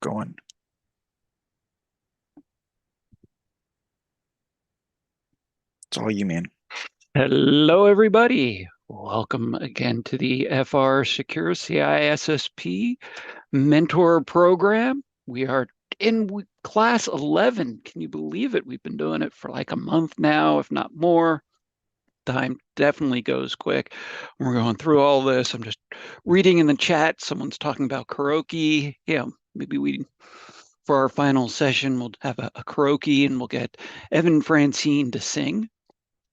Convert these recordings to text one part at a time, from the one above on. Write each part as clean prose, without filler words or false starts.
Going. It's all you, man. Hello, everybody. Welcome again to the FRSecure CISSP Mentor Program. We are in class 11. Can you believe it? We've been doing it for like a month now, if not more. Time definitely goes quick. We're going through all this. I'm just reading in the chat. Someone's talking about karaoke. Yeah, maybe for our final session, we'll have a karaoke and we'll get Evan Francine to sing.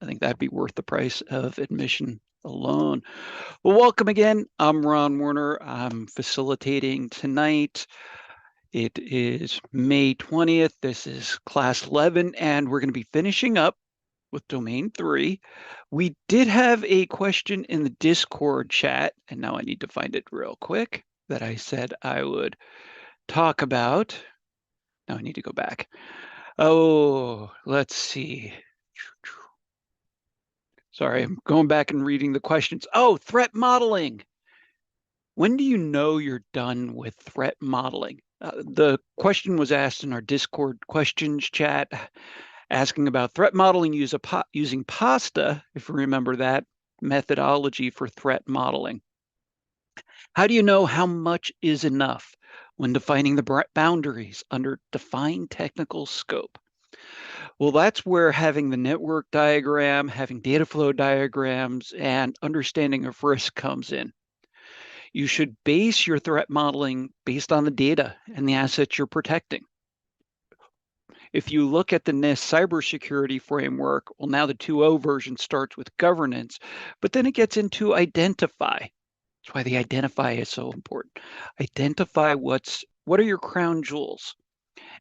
I think that'd be worth the price of admission alone. Well, welcome again. I'm Ron Werner. I'm facilitating tonight. It is May 20th. This is class 11, and we're going to be finishing up with domain 3. We did have a question in the Discord chat, and now I need to find it real quick, that I said I would talk about. Now I need to go back. Oh, let's see. Sorry, I'm going back and reading the questions. Oh, threat modeling. When do you know you're done with threat modeling? The question was asked in our Discord questions chat, asking about threat modeling using PASTA, if you remember that methodology for threat modeling. How do you know how much is enough when defining the boundaries under defined technical scope? Well, that's where having the network diagram, having data flow diagrams, and understanding of risk comes in. You should base your threat modeling based on the data and the assets you're protecting. If you look at the NIST cybersecurity framework, well, now the 2.0 version starts with governance, but then it gets into identify. That's why the identify is so important. Identify what are your crown jewels.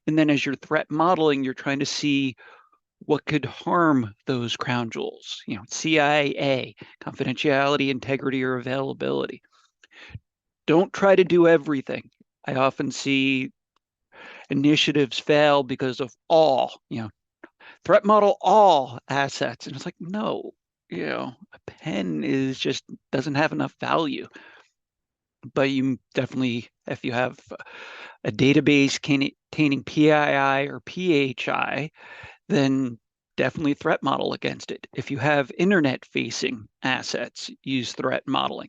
And then as you're threat modeling, you're trying to see what could harm those crown jewels, CIA, confidentiality, integrity, or availability. Don't try to do everything. I often see initiatives fail because of threat model all assets. And it's like, no, a pen is just doesn't have enough value. But you definitely, if you have a database containing PII or PHI, then definitely threat model against it. If you have internet facing assets, use threat modeling.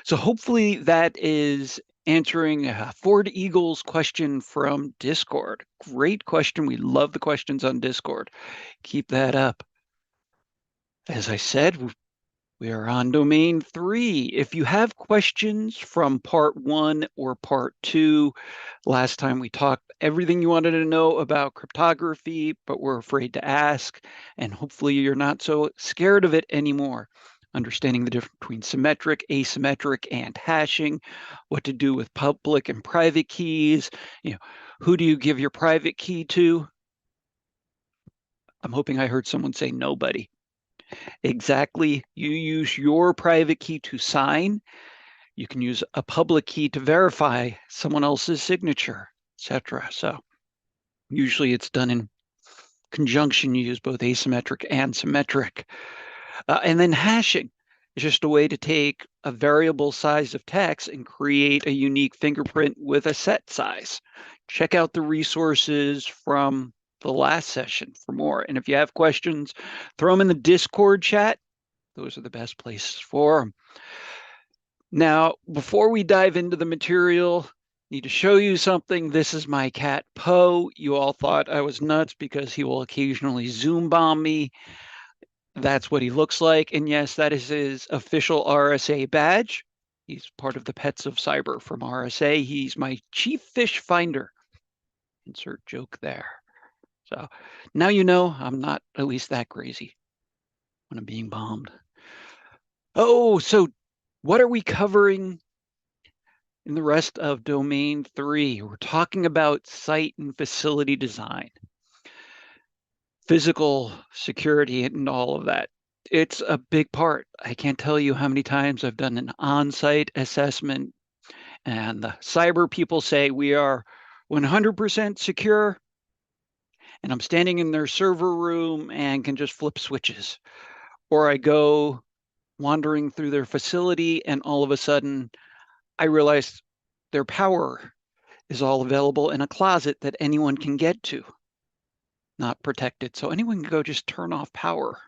So hopefully that is answering Ford Eagle's question from Discord. Great question. We love the questions on Discord. Keep that up. As I said, we are on domain 3. If you have questions from part 1 or part 2, last time we talked everything you wanted to know about cryptography, but were afraid to ask, and hopefully you're not so scared of it anymore. Understanding the difference between symmetric, asymmetric, and hashing, what to do with public and private keys, who do you give your private key to? I'm hoping I heard someone say nobody. Exactly. You use your private key to sign. You can use a public key to verify someone else's signature, etc. So usually it's done in conjunction. You use both asymmetric and symmetric. And then hashing is just a way to take a variable size of text and create a unique fingerprint with a set size. Check out the resources from the last session for more. And if you have questions, throw them in the Discord chat. Those are the best places for them. Now, before we dive into the material, need to show you something. This is my cat, Poe. You all thought I was nuts because he will occasionally Zoom bomb me. That's what he looks like. And yes, that is his official RSA badge. He's part of the Pets of Cyber from RSA. He's my chief fish finder. Insert joke there. So now you know I'm not at least that crazy when I'm being bombed. Oh, so what are we covering in the rest of domain 3? We're talking about site and facility design, physical security, and all of that. It's a big part. I can't tell you how many times I've done an on-site assessment and the cyber people say we are 100% secure, and I'm standing in their server room and can just flip switches. Or I go wandering through their facility and all of a sudden I realize their power is all available in a closet that anyone can get to, not protected. So anyone can go just turn off power.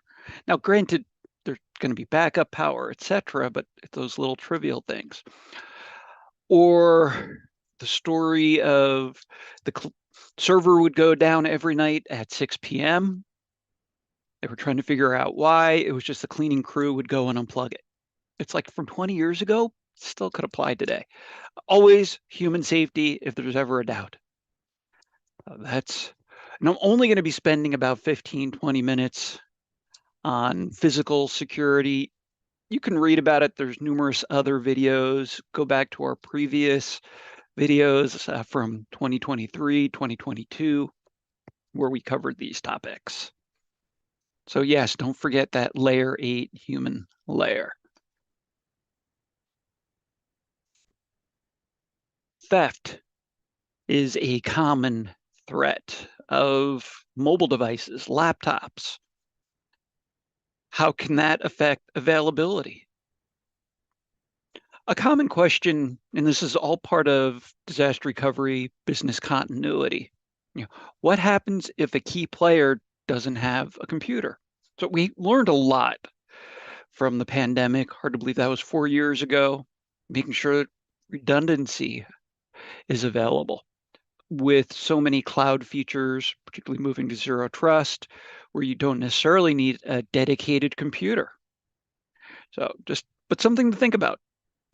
Now, granted, there's going to be backup power, etc., but those little trivial things. Or the story of the server would go down every night at 6 p.m. They were trying to figure out why. It was just the cleaning crew would go and unplug it. It's like from 20 years ago, still could apply today. Always human safety if there's ever a doubt. And I'm only going to be spending about 15, 20 minutes on physical security. You can read about it. There's numerous other videos. Go back to our previous videos from 2023, 2022, where we covered these topics. So yes, don't forget that layer 8 human layer. Theft is a common threat of mobile devices, laptops. How can that affect availability? A common question, and this is all part of disaster recovery, business continuity. What happens if a key player doesn't have a computer? So we learned a lot from the pandemic. Hard to believe that was 4 years ago, making sure that redundancy is available. With so many cloud features, particularly moving to zero trust, where you don't necessarily need a dedicated computer. But something to think about.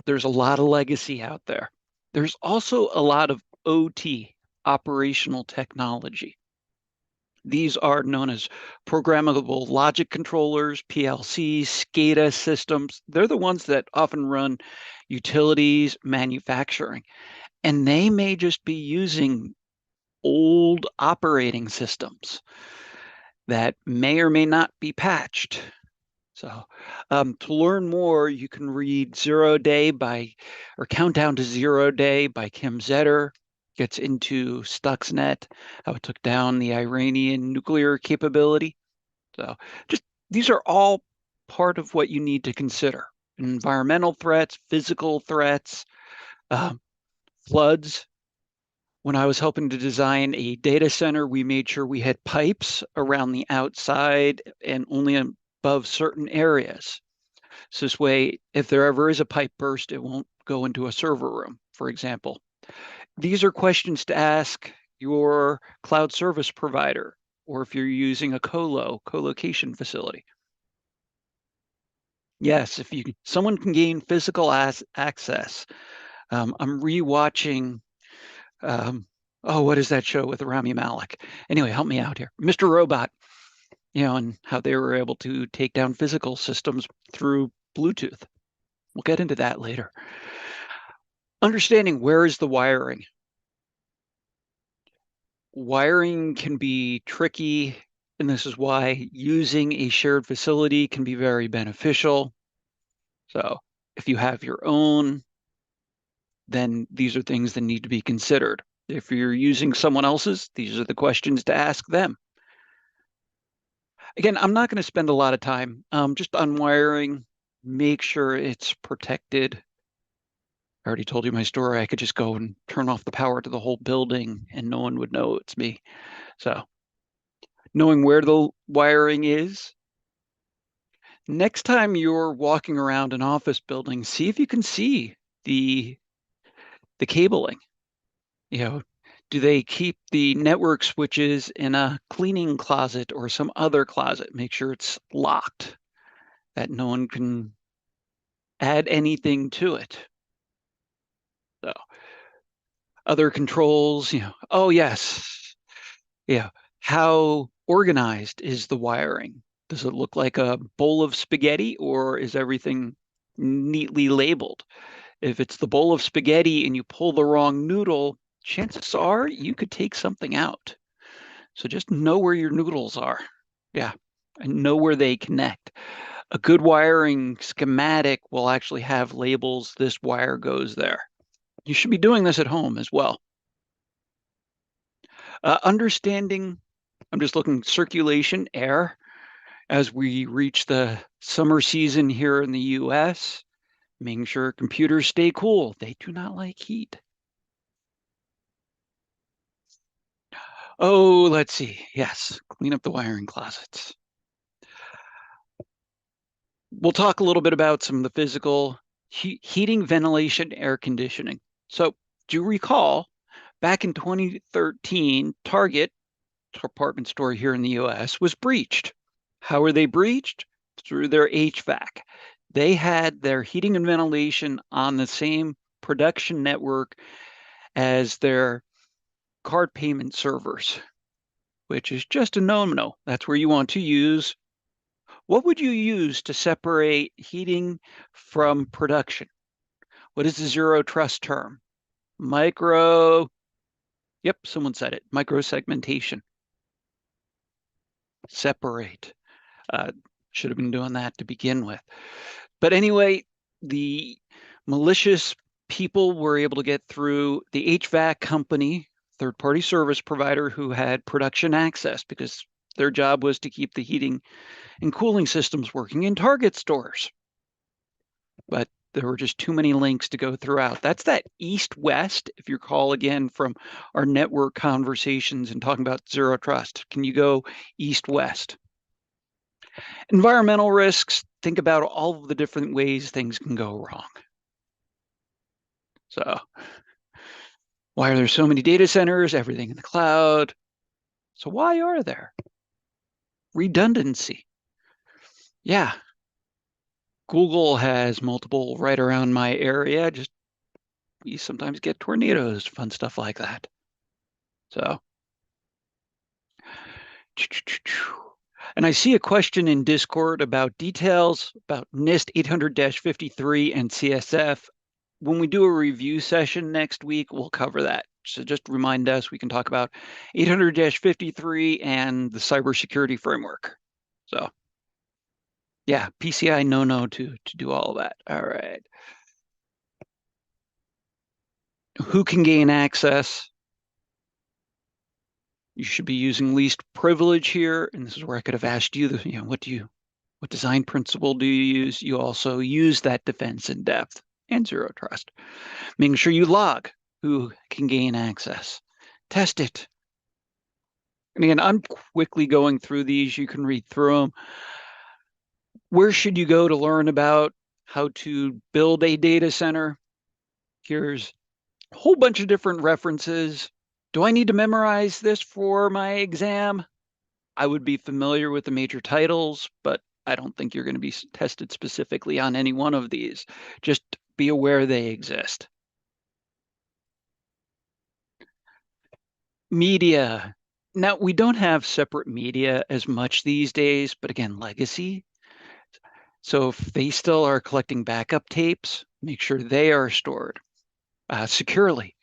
There's a lot of legacy out there. There's also a lot of OT, operational technology. These are known as programmable logic controllers, PLCs, SCADA systems. They're the ones that often run utilities, manufacturing, and they may just be using old operating systems that may or may not be patched. So to learn more, you can read Countdown to Zero Day by Kim Zetter. Gets into Stuxnet, how it took down the Iranian nuclear capability. So these are all part of what you need to consider. Environmental threats, physical threats, floods. When I was helping to design a data center, we made sure we had pipes around the outside and only above certain areas. So this way, if there ever is a pipe burst, it won't go into a server room, for example. These are questions to ask your cloud service provider, or if you're using a co-location facility. Yes, someone can gain physical access. I'm rewatching, what is that show with Rami Malek? Anyway, help me out here. Mr. Robot, and how they were able to take down physical systems through Bluetooth. We'll get into that later. Understanding where is the wiring. Wiring can be tricky, and this is why using a shared facility can be very beneficial. So if you have your own, then these are things that need to be considered. If you're using someone else's, these are the questions to ask them. Again, I'm not going to spend a lot of time just on wiring. Make sure it's protected. I already told you my story. I could just go and turn off the power to the whole building and no one would know it's me. So knowing where the wiring is. Next time you're walking around an office building, see if you can see the cabling. Do they keep the network switches in a cleaning closet or some other closet? Make sure it's locked, that no one can add anything to it. So other controls, oh yes. How organized is the wiring? Does it look like a bowl of spaghetti or is everything neatly labeled? If it's the bowl of spaghetti and you pull the wrong noodle, chances are you could take something out. So just know where your noodles are. And know where they connect. A good wiring schematic will actually have labels. This wire goes there. You should be doing this at home as well. Understanding, I'm just looking circulation, air, as we reach the summer season here in the US, making sure computers stay cool. They do not like heat. Oh, let's see. Yes, clean up the wiring closets. We'll talk a little bit about some of the physical heating, ventilation, air conditioning. So, do you recall back in 2013, Target, department store here in the US, was breached. How were they breached? Through their HVAC. They had their heating and ventilation on the same production network as their card payment servers, which is just a no-no. That's where you want to use. What would you use to separate heating from production? What is the zero trust term? Micro, yep, someone said it. Micro segmentation. Separate. Uh, should have been doing that to begin with. But anyway, the malicious people were able to get through the HVAC company, third-party service provider, who had production access because their job was to keep the heating and cooling systems working in Target stores. But there were just too many links to go throughout. That's that east-west, if you recall again from our network conversations and talking about zero trust. Can you go east-west? Environmental risks, think about all of the different ways things can go wrong. So why are there so many data centers, everything in the cloud? So why are there? Redundancy. Yeah, Google has multiple right around my area. Just we sometimes get tornadoes, fun stuff like that. So, and I see a question in Discord about details about NIST 800-53 and CSF. When we do a review session next week, we'll cover that. So just remind us, we can talk about 800-53 and the cybersecurity framework. So yeah, PCI no to do all of that. All right. Who can gain access? You should be using least privilege here. And this is where I could have asked you, what design principle do you use? You also use that defense in depth and zero trust. Making sure you log who can gain access. Test it. And again, I'm quickly going through these. You can read through them. Where should you go to learn about how to build a data center? Here's a whole bunch of different references. Do I need to memorize this for my exam? I would be familiar with the major titles, but I don't think you're going to be tested specifically on any one of these. Just be aware they exist. Media. Now, we don't have separate media as much these days, but again, legacy. So if they still are collecting backup tapes, make sure they are stored securely.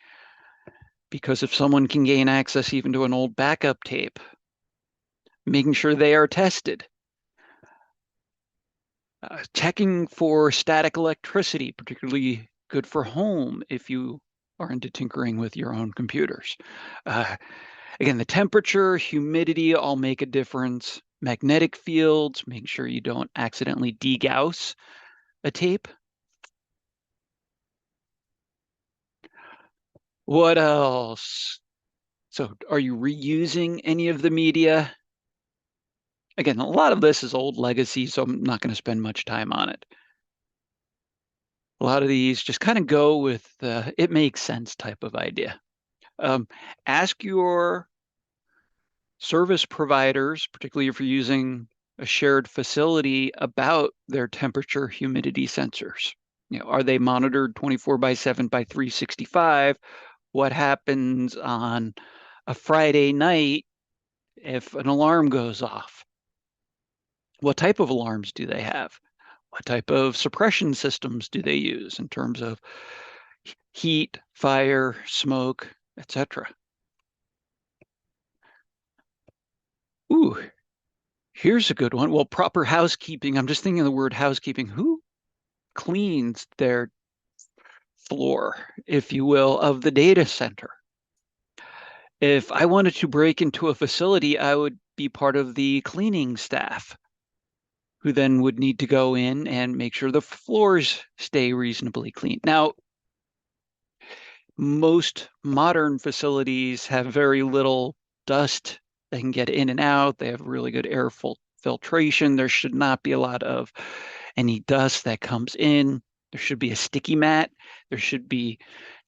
Because if someone can gain access even to an old backup tape, making sure they are tested. Checking for static electricity, particularly good for home if you are into tinkering with your own computers. Again, the temperature, humidity all make a difference. Magnetic fields, make sure you don't accidentally degauss a tape. What else? So are you reusing any of the media? Again, a lot of this is old legacy, so I'm not going to spend much time on it. A lot of these just kind of go with the it makes sense type of idea. Ask your service providers, particularly if you're using a shared facility, about their temperature humidity sensors. Are they monitored 24/7 by 365? What happens on a Friday night if an alarm goes off? What type of alarms do they have? What type of suppression systems do they use in terms of heat, fire, smoke, etc.? Ooh, here's a good one. Well, proper housekeeping. I'm just thinking of the word housekeeping. Who cleans their floor, if you will, of the data center? If I wanted to break into a facility, I would be part of the cleaning staff, who then would need to go in and make sure the floors stay reasonably clean. Now, most modern facilities have very little dust that can get in and out. They have really good air filtration. There should not be a lot of any dust that comes in. There should be a sticky mat. There should be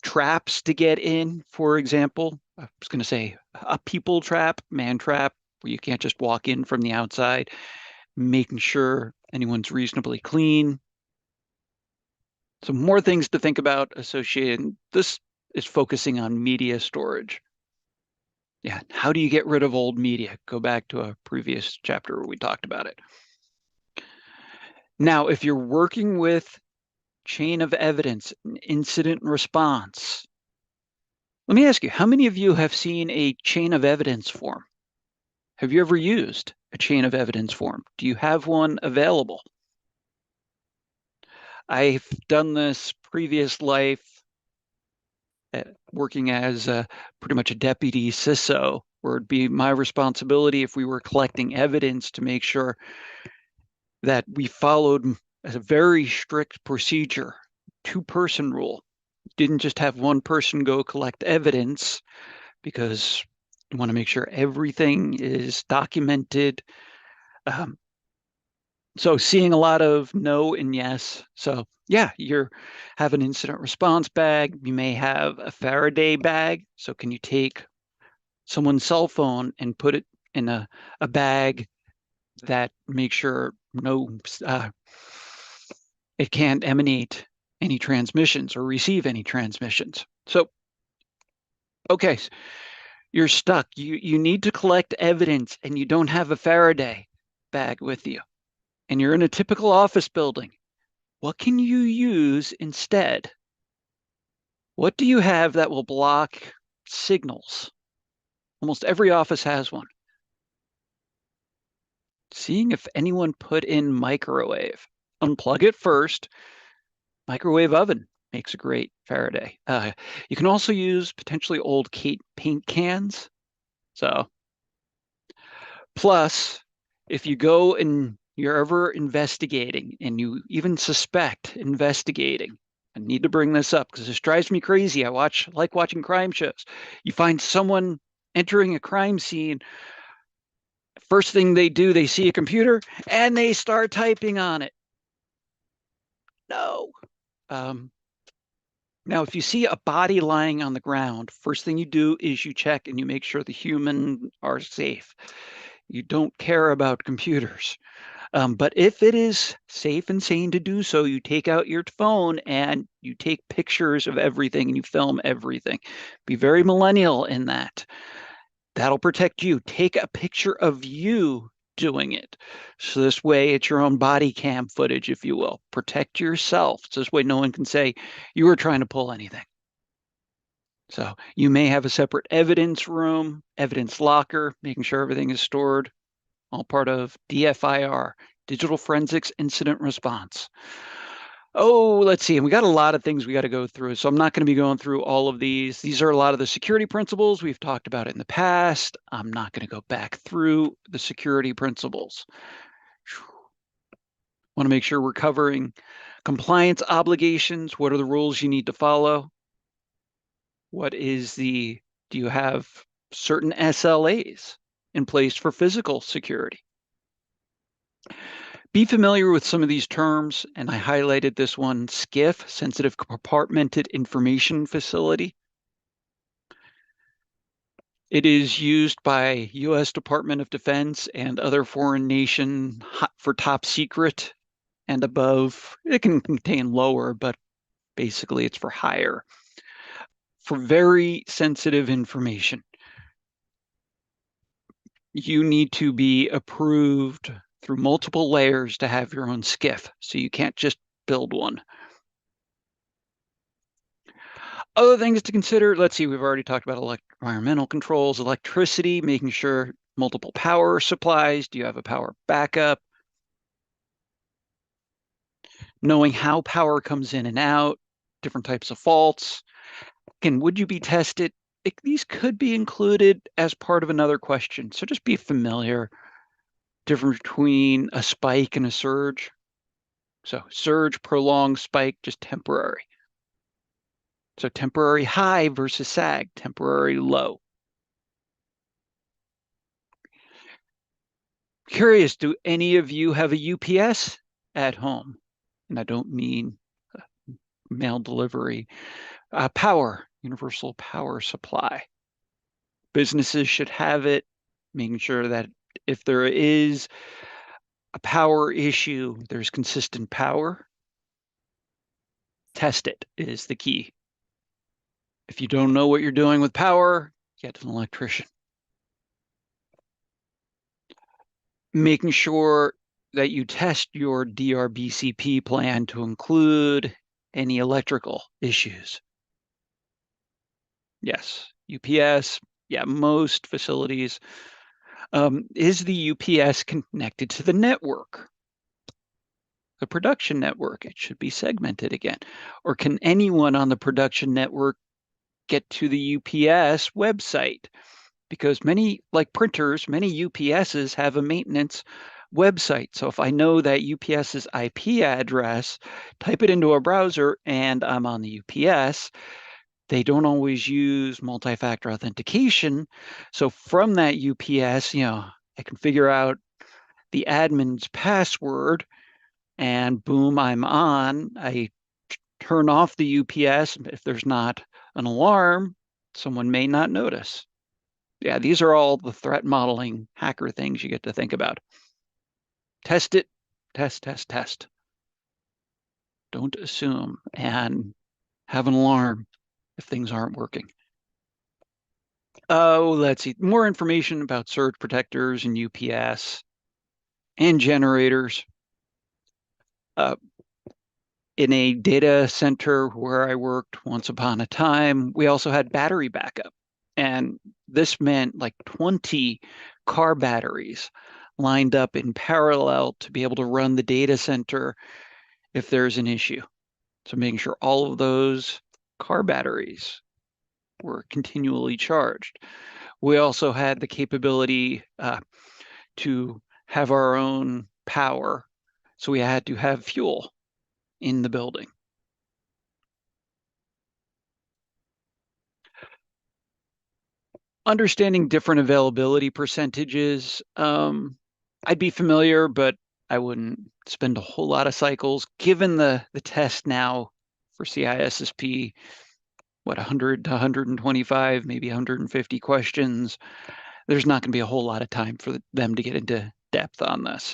traps to get in, for example. I was going to say a people trap, man trap, where you can't just walk in from the outside, making sure anyone's reasonably clean. So more things to think about associated. This is focusing on media storage. Yeah, how do you get rid of old media? Go back to a previous chapter where we talked about it. Now, if you're working with chain of evidence, incident response, let me ask you, how many of you have seen a chain of evidence form? Have you ever used a chain of evidence form? Do you have one available? I've done this previous life working as pretty much a deputy CISO, where it'd be my responsibility if we were collecting evidence to make sure that we followed a very strict procedure, two-person rule. Didn't just have one person go collect evidence, because you want to make sure everything is documented. So seeing a lot of no and yes. So yeah, you have an incident response bag. You may have a Faraday bag. So can you take someone's cell phone and put it in a bag that makes sure it can't emanate any transmissions or receive any transmissions. So, okay, you're stuck. You need to collect evidence and you don't have a Faraday bag with you. And you're in a typical office building. What can you use instead? What do you have that will block signals? Almost every office has one. Seeing if anyone put in microwave. Unplug it first. Microwave oven makes a great Faraday. You can also use potentially old paint cans. So, plus, if you go and you're ever investigating and you even suspect investigating, I need to bring this up because this drives me crazy. I like watching crime shows. You find someone entering a crime scene. First thing they do, they see a computer and they start typing on it. No. Now, if you see a body lying on the ground, first thing you do is you check and you make sure the human are safe. You don't care about computers. But if it is safe and sane to do so, you take out your phone and you take pictures of everything and you film everything. Be very millennial in that. That'll protect you. Take a picture of you doing it. So this way it's your own body cam footage, if you will. Protect yourself. So this way no one can say you were trying to pull anything. So you may have a separate evidence room, evidence locker, making sure everything is stored, all part of DFIR, Digital Forensics Incident Response. Oh, let's see. And we got a lot of things we got to go through. So I'm not going to be going through all of these. These are a lot of the security principles. We've talked about it in the past. I'm not going to go back through the security principles. Want to make sure we're covering compliance obligations. What are the rules you need to follow? Do you have certain SLAs in place for physical security? Be familiar with some of these terms, and I highlighted this one, SCIF, Sensitive Compartmented Information Facility. It is used by U.S. Department of Defense and other foreign nation for top secret and above. It can contain lower, but basically it's for higher. For very sensitive information, you need to be approved through multiple layers to have your own SCIF. So you can't just build one. Other things to consider, let's see, we've already talked about environmental controls, electricity, making sure multiple power supplies. Do you have a power backup? Knowing how power comes in and out, different types of faults. Again, would you be tested? These could be included as part of another question. So just be familiar. Difference between a spike and a surge. So surge, prolonged, spike, just temporary. So temporary high versus sag, temporary low. Curious, do any of you have a UPS at home? And I don't mean mail delivery. Power, universal power supply. Businesses should have it, making sure that if there is a power issue, there's consistent power. Test it is the key. If you don't know what you're doing with power, get an electrician. Making sure that you test your DRBCP plan to include any electrical issues. Yes, UPS, yeah, most facilities. Is the UPS connected to the network? The production network, it should be segmented again. Or can anyone on the production network get to the UPS website? Because many, like printers, many UPSs have a maintenance website. So if I know that UPS's IP address, type it into a browser and I'm on the UPS, they don't always use multi-factor authentication. So from that UPS, I can figure out the admin's password and boom, I'm on. I turn off the UPS. If there's not an alarm, someone may not notice. Yeah, these are all the threat modeling hacker things you get to think about. Test it, test, test, test. Don't assume and have an alarm if things aren't working. Oh, let's see. More information about surge protectors and UPS and generators. In a data center where I worked once upon a time, we also had battery backup. And this meant like 20 car batteries lined up in parallel to be able to run the data center if there's an issue. So making sure all of those car batteries were continually charged. We also had the capability to have our own power. So we had to have fuel in the building. Understanding different availability percentages, I'd be familiar, but I wouldn't spend a whole lot of cycles. Given the test now for CISSP, what, 100 to 125, maybe 150 questions, there's not going to be a whole lot of time for them to get into depth on this.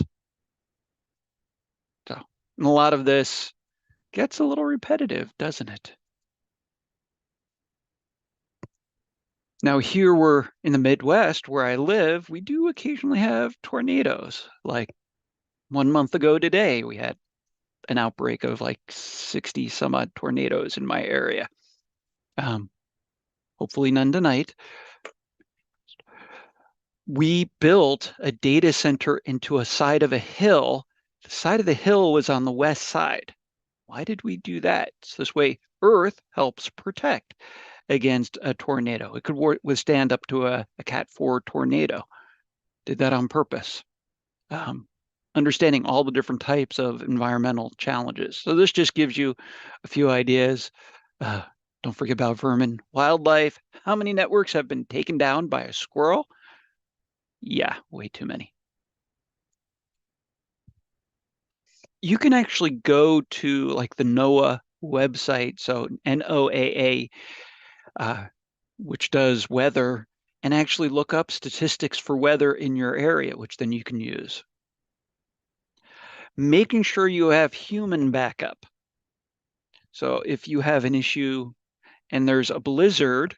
So, and a lot of this gets a little repetitive, doesn't it? Now, here we're in the Midwest where I live, we do occasionally have tornadoes. Like 1 month ago today, we had an outbreak of like 60 some odd tornadoes in my area. Hopefully none tonight. We built a data center into a side of a hill. The side of the hill was on the west side. Why did we do that? So this way, Earth helps protect against a tornado. It could withstand up to a Cat 4 tornado. Did that on purpose. Understanding all the different types of environmental challenges. So this just gives you a few ideas. Don't forget about vermin, wildlife. How many networks have been taken down by a squirrel? Yeah, way too many. You can actually go to like the NOAA website, so NOAA, which does weather, and actually look up statistics for weather in your area, which then you can use. Making sure you have human backup. So if you have an issue and there's a blizzard,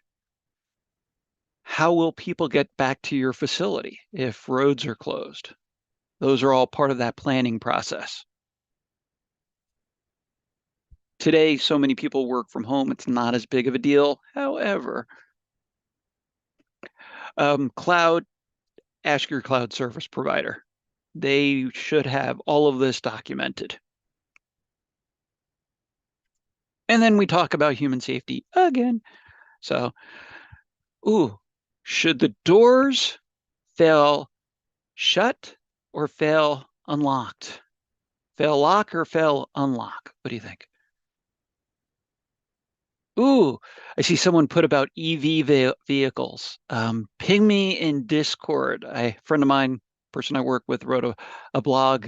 how will people get back to your facility if roads are closed? Those are all part of that planning process. Today, so many people work from home, it's not as big of a deal. However, cloud, ask your cloud service provider. They should have all of this documented. And then we talk about human safety again. So, should the doors fail shut or fail unlocked? Fail lock or fail unlock? What do you think? I see someone put about EV vehicles. Ping me in Discord. A friend of mine person I work with wrote a blog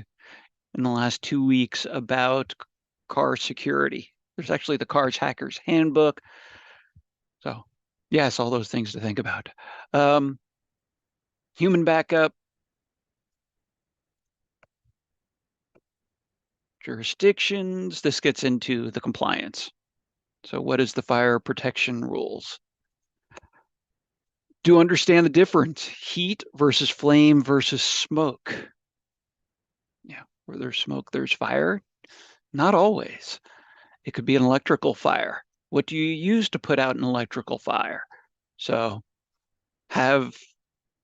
in the last 2 weeks about car security. There's actually the Car's Hacker's Handbook. So yes, all those things to think about. Human backup, jurisdictions. This gets into the compliance. So what is the fire protection rules? Do understand the difference. Heat versus flame versus smoke. Yeah, where there's smoke, there's fire. Not always. It could be an electrical fire. What do you use to put out an electrical fire? So have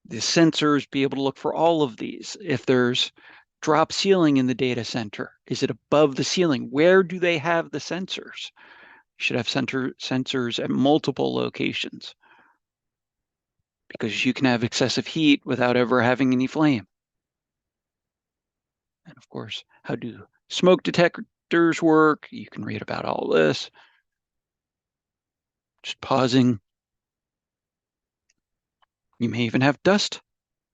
the sensors be able to look for all of these. If there's drop ceiling in the data center, is it above the ceiling? Where do they have the sensors? You should have sensors at multiple locations because you can have excessive heat without ever having any flame. And of course, how do smoke detectors work? You can read about all this. Just pausing. You may even have dust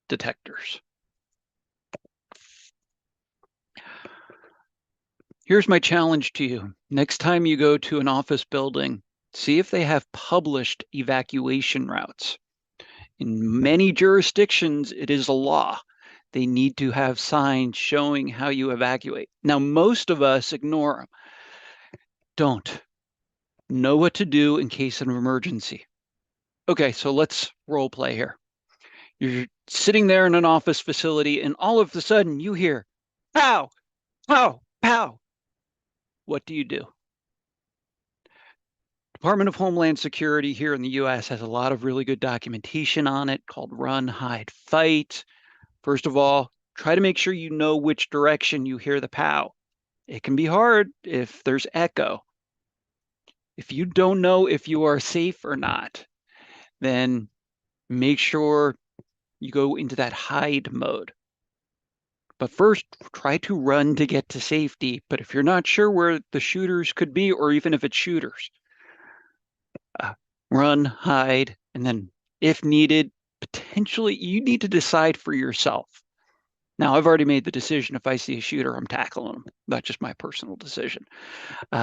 detectors. Here's my challenge to you. Next time you go to an office building, see if they have published evacuation routes. In many jurisdictions, it is a law. They need to have signs showing how you evacuate. Now, most of us ignore them. Don't. Know what to do in case of an emergency. Okay, so let's role play here. You're sitting there in an office facility, and all of a sudden you hear, pow, pow, pow. What do you do? Department of Homeland Security here in the US has a lot of really good documentation on it called Run, Hide, Fight. First of all, try to make sure you know which direction you hear the pow. It can be hard if there's echo. If you don't know if you are safe or not, then make sure you go into that hide mode. But first, try to run to get to safety. But if you're not sure where the shooters could be, or even if it's shooters, run, hide, and then if needed, potentially you need to decide for yourself. Now, I've already made the decision. If I see a shooter, I'm tackling them. That's just my personal decision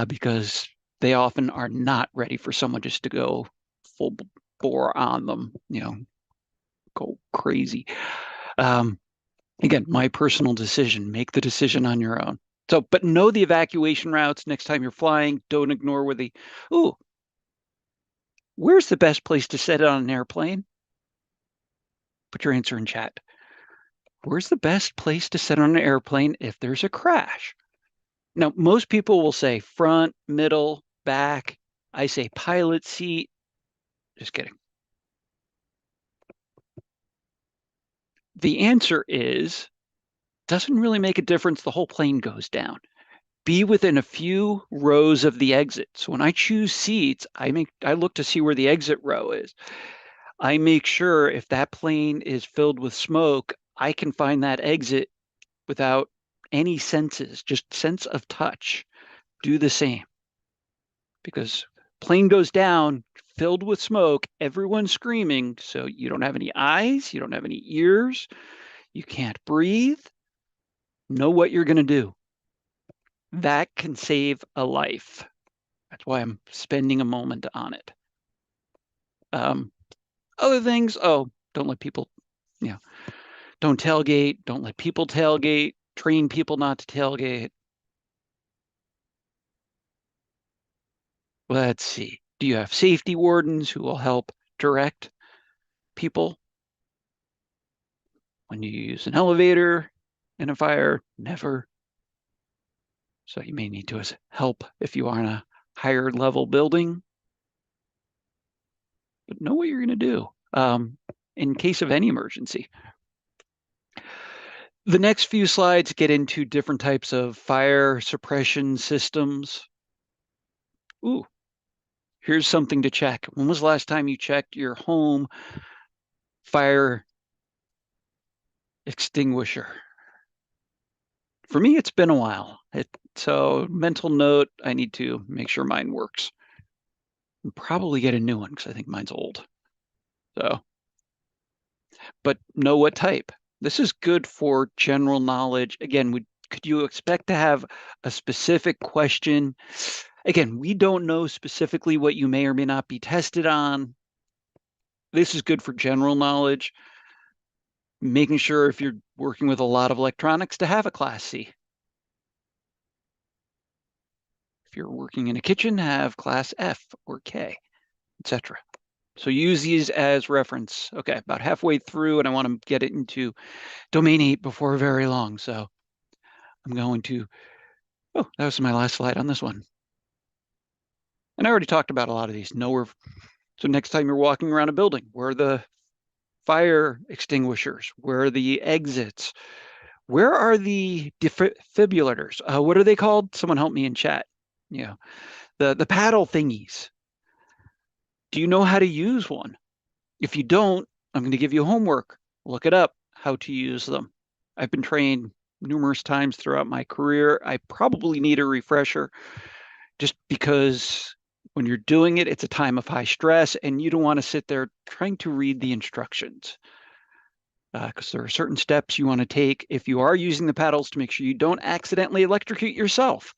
because they often are not ready for someone just to go full bore on them, go crazy. Again, my personal decision. Make the decision on your own. So, but know the evacuation routes next time you're flying. Don't ignore where's the best place to set it on an airplane? Put your answer in chat. Where's the best place to set on an airplane if there's a crash? Now, most people will say front, middle, back. I say pilot seat. Just kidding. The answer is, doesn't really make a difference. The whole plane goes down. Be within a few rows of the exit. So when I choose seats, I look to see where the exit row is. I make sure if that plane is filled with smoke, I can find that exit without any senses, just sense of touch. Do the same. Because plane goes down, filled with smoke, everyone's screaming, so you don't have any eyes, you don't have any ears, you can't breathe. Know what you're going to do. That can save a life. That's why I'm spending a moment on it. Other things, don't let people, don't tailgate, don't let people tailgate, train people not to tailgate. Let's see. Do you have safety wardens who will help direct people? When you use an elevator in a fire, never. So you may need to help if you are in a higher level building. But know what you're going to do in case of any emergency. The next few slides get into different types of fire suppression systems. Ooh, here's something to check. When was the last time you checked your home fire extinguisher? For me, it's been a while. So mental note, I need to make sure mine works. And probably get a new one because I think mine's old. So, but know what type. This is good for general knowledge. Again, could you expect to have a specific question? Again, we don't know specifically what you may or may not be tested on. This is good for general knowledge, making sure if you're working with a lot of electronics to have a Class C. If you're working in a kitchen, have Class F or K, etc. So use these as reference. Okay, about halfway through, and I want to get it into Domain 8 before very long. So I'm going to, oh, that was my last slide on this one. And I already talked about a lot of these. So next time you're walking around a building, where are the fire extinguishers? Where are the exits? Where are the defibrillators? What are they called? Someone help me in chat. Yeah, the paddle thingies. Do you know how to use one? If you don't, I'm going to give you homework. Look it up, how to use them. I've been trained numerous times throughout my career. I probably need a refresher just because when you're doing it, it's a time of high stress and you don't want to sit there trying to read the instructions. Because there are certain steps you want to take if you are using the paddles to make sure you don't accidentally electrocute yourself.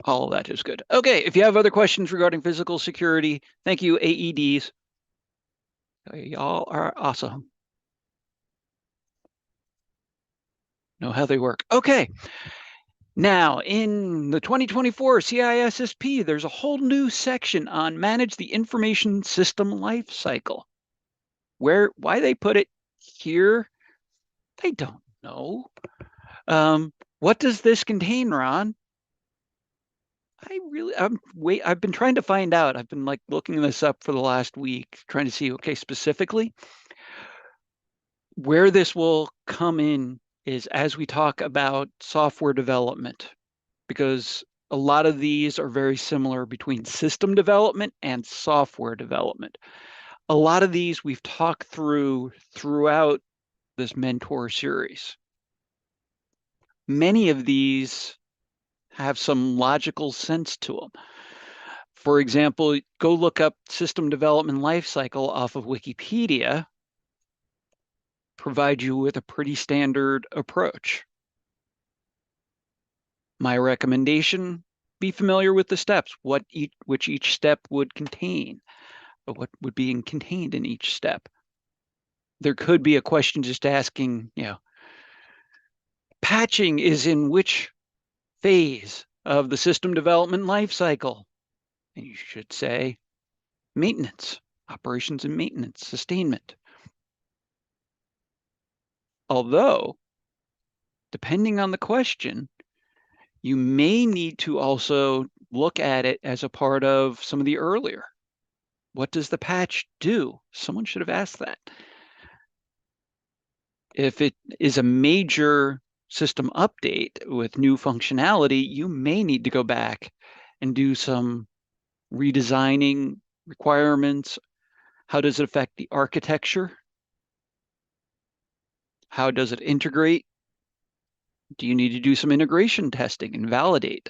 All of that is good. Okay, if you have other questions regarding physical security, thank you, AEDs. Y'all are awesome. Know how they work. Okay. Now, in the 2024 CISSP, there's a whole new section on manage the information system lifecycle. Why they put it here, I don't know. What does this contain, Ron? I've been trying to find out. I've been like looking this up for the last week, trying to see, okay, specifically where this will come in is as we talk about software development, because a lot of these are very similar between system development and software development. A lot of these we've talked throughout this mentor series. Many of these have some logical sense to them. For example, go look up system development lifecycle off of Wikipedia, provide you with a pretty standard approach. My recommendation, be familiar with the steps, which each step would contain, but what would be contained in each step. There could be a question just asking, patching is in which phase of the system development lifecycle? And you should say maintenance, operations and maintenance, sustainment. Although, depending on the question, you may need to also look at it as a part of some of the earlier. What does the patch do? Someone should have asked that. If it is a major system update with new functionality, you may need to go back and do some redesigning requirements. How does it affect the architecture? How does it integrate? Do you need to do some integration testing and validate?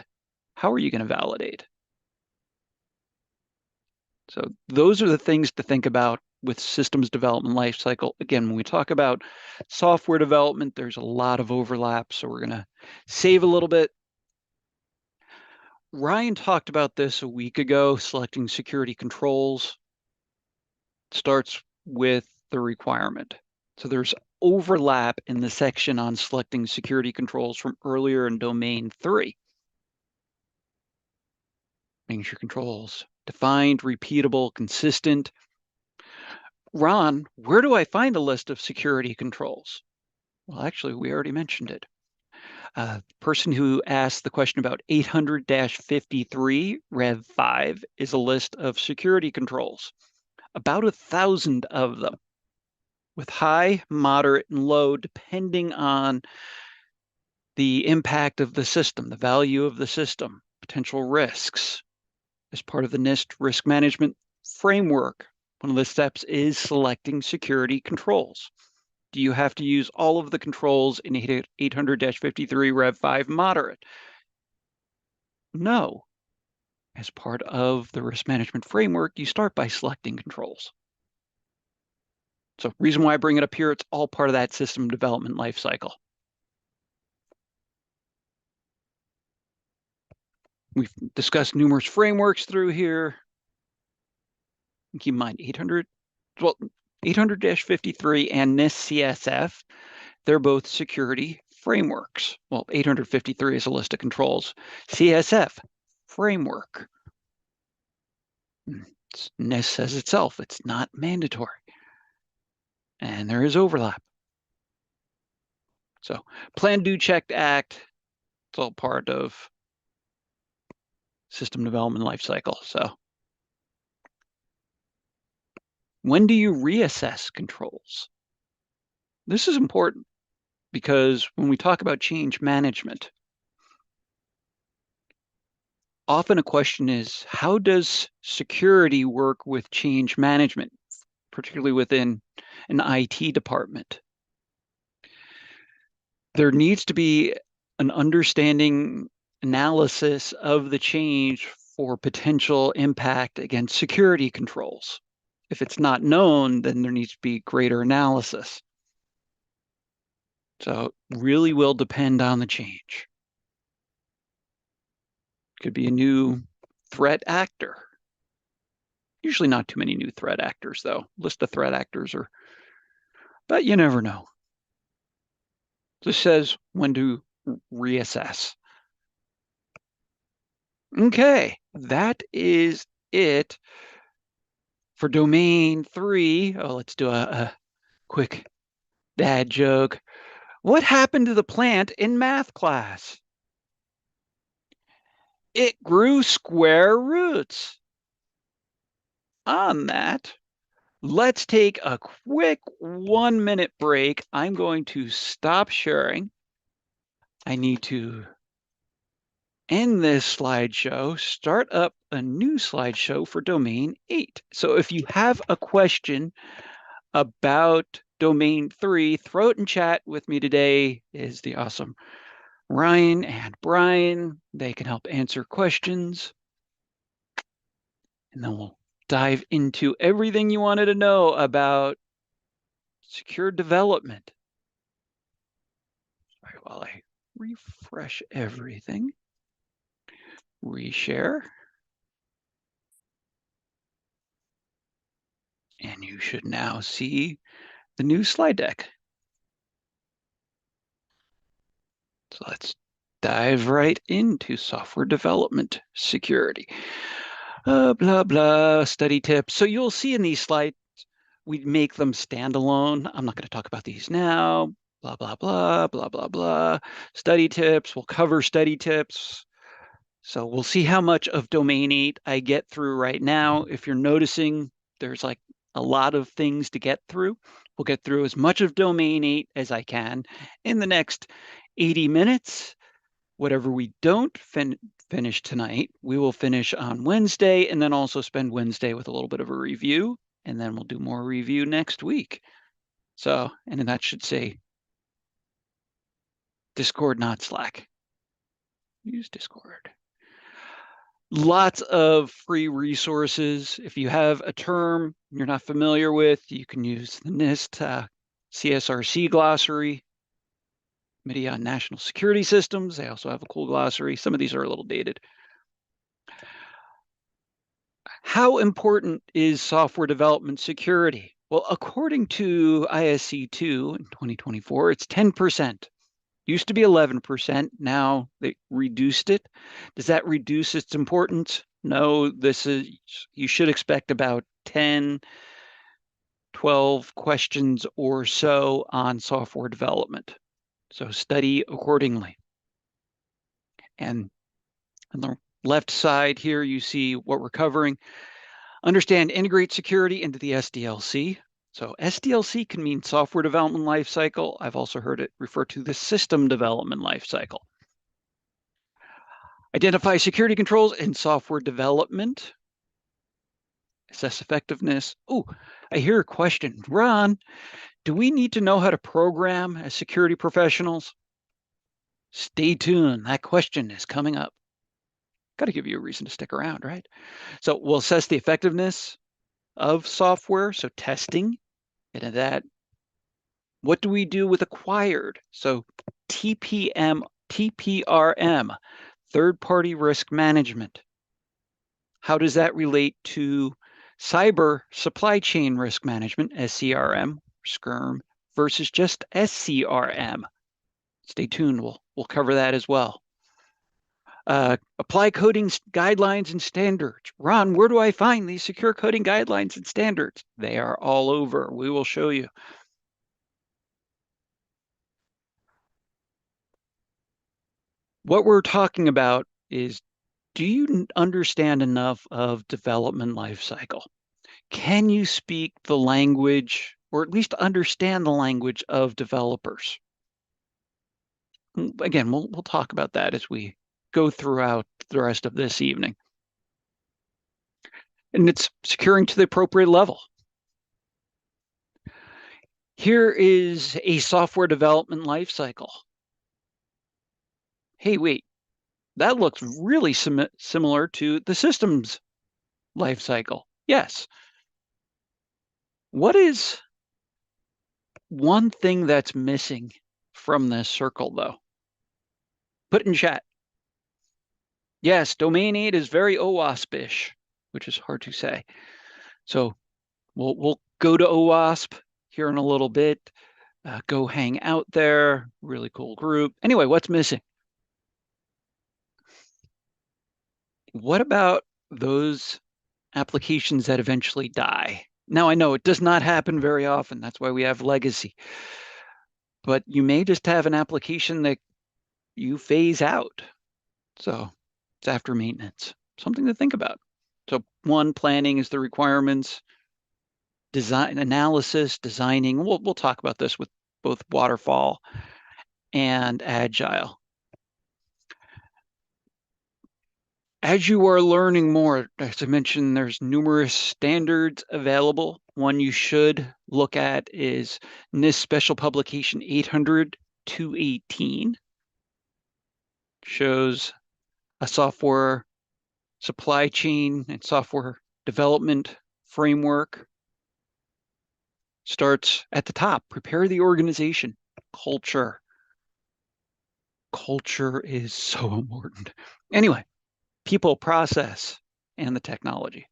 How are you going to validate? So those are the things to think about with systems development lifecycle. Again, when we talk about software development, there's a lot of overlap. So we're going to save a little bit. Ryan talked about this a week ago, selecting security controls starts with the requirement. So there's overlap in the section on selecting security controls from earlier in domain 3. Making sure controls defined, repeatable, consistent. Ron, where do I find a list of security controls? Well, actually, we already mentioned it. The person who asked the question about 800-53 Rev 5 is a list of security controls, about 1,000 of them, with high, moderate, and low, depending on the impact of the system, the value of the system, potential risks. As part of the NIST risk management framework, one of the steps is selecting security controls. Do you have to use all of the controls in 800-53 Rev 5 moderate? No. As part of the risk management framework, you start by selecting controls. So reason why I bring it up here, it's all part of that system development life cycle. We've discussed numerous frameworks through here. Keep in mind 800-53 and NIST CSF, they're both security frameworks. Well, 853 is a list of controls. CSF, framework. NIST says itself, it's not mandatory. And there is overlap. So plan, do, check, act, it's all part of system development lifecycle. So when do you reassess controls? This is important because when we talk about change management, often a question is, how does security work with change management, particularly within an IT department? There needs to be an understanding analysis of the change for potential impact against security controls. If it's not known, then there needs to be greater analysis. So it really will depend on the change. Could be a new threat actor. Usually not too many new threat actors, though. List of threat actors are, but you never know. This says when to reassess. Okay, that is it for domain 3. Oh, let's do a quick dad joke. What happened to the plant in math class? It grew square roots. On that, let's take a quick 1-minute break. I'm going to stop sharing. I need to end this slideshow, start up a new slideshow for domain 8. So if you have a question about domain 3, throw it in chat with me today. Is the awesome Ryan and Brian. They can help answer questions. And then we'll dive into everything you wanted to know about secure development. Sorry, while I refresh everything. Reshare. And you should now see the new slide deck. So let's dive right into software development security. Blah, blah, study tips. So you'll see in these slides, we make them standalone. I'm not going to talk about these now. Blah, blah, blah, blah, blah, blah. Study tips. We'll cover study tips. So we'll see how much of domain 8 I get through right now. If you're noticing, there's like a lot of things to get through. We'll get through as much of domain 8 as I can in the next 80 minutes. Whatever we don't finish tonight, we will finish on Wednesday and then also spend Wednesday with a little bit of a review. And then we'll do more review next week. So, and then that should say Discord, not Slack. Use Discord. Lots of free resources. If you have a term you're not familiar with, you can use the NIST CSRC glossary. Committee on National Security Systems. They also have a cool glossary. Some of these are a little dated. How important is software development security? Well, according to ISC2 in 2024, it's 10%. Used to be 11%. Now they reduced it. Does that reduce its importance? No, you should expect about 10, 12 questions or so on software development. So study accordingly. And on the left side here, you see what we're covering. Understand, integrate security into the SDLC. So SDLC can mean software development lifecycle. I've also heard it referred to the system development lifecycle. Identify security controls in software development. Assess effectiveness. Oh, I hear a question. Ron, do we need to know how to program as security professionals? Stay tuned. That question is coming up. Got to give you a reason to stick around, right? So we'll assess the effectiveness of software, so testing. Get into that. What do we do with acquired? So TPRM, third-party risk management. How does that relate to cyber supply chain risk management, SCRM, SCRM, versus just SCRM? Stay tuned. We'll cover that as well. Apply coding guidelines and standards. Ron, where do I find these secure coding guidelines and standards? They are all over. We will show you. What we're talking about is, do you understand enough of development lifecycle? Can you speak the language, or at least understand the language of developers? Again, we'll talk about that as we go throughout the rest of this evening. And it's securing to the appropriate level. Here is a software development lifecycle. Hey, wait, that looks really similar to the systems lifecycle. Yes. What is one thing that's missing from this circle, though? Put it in chat. Yes, domain 8 is very OWASP-ish, which is hard to say. So we'll go to OWASP here in a little bit. Go hang out there. Really cool group. Anyway, what's missing? What about those applications that eventually die? Now, I know it does not happen very often. That's why we have legacy. But you may just have an application that you phase out. So it's after maintenance. Something to think about. So one, planning is the requirements. Design analysis, designing. We'll talk about this with both waterfall and agile. As you are learning more, as I mentioned, there's numerous standards available. One you should look at is NIST Special Publication 800-218. Shows a software supply chain and software development framework. Starts at the top. Prepare the organization. Culture. Culture is so important. Anyway, people, process, and the technology.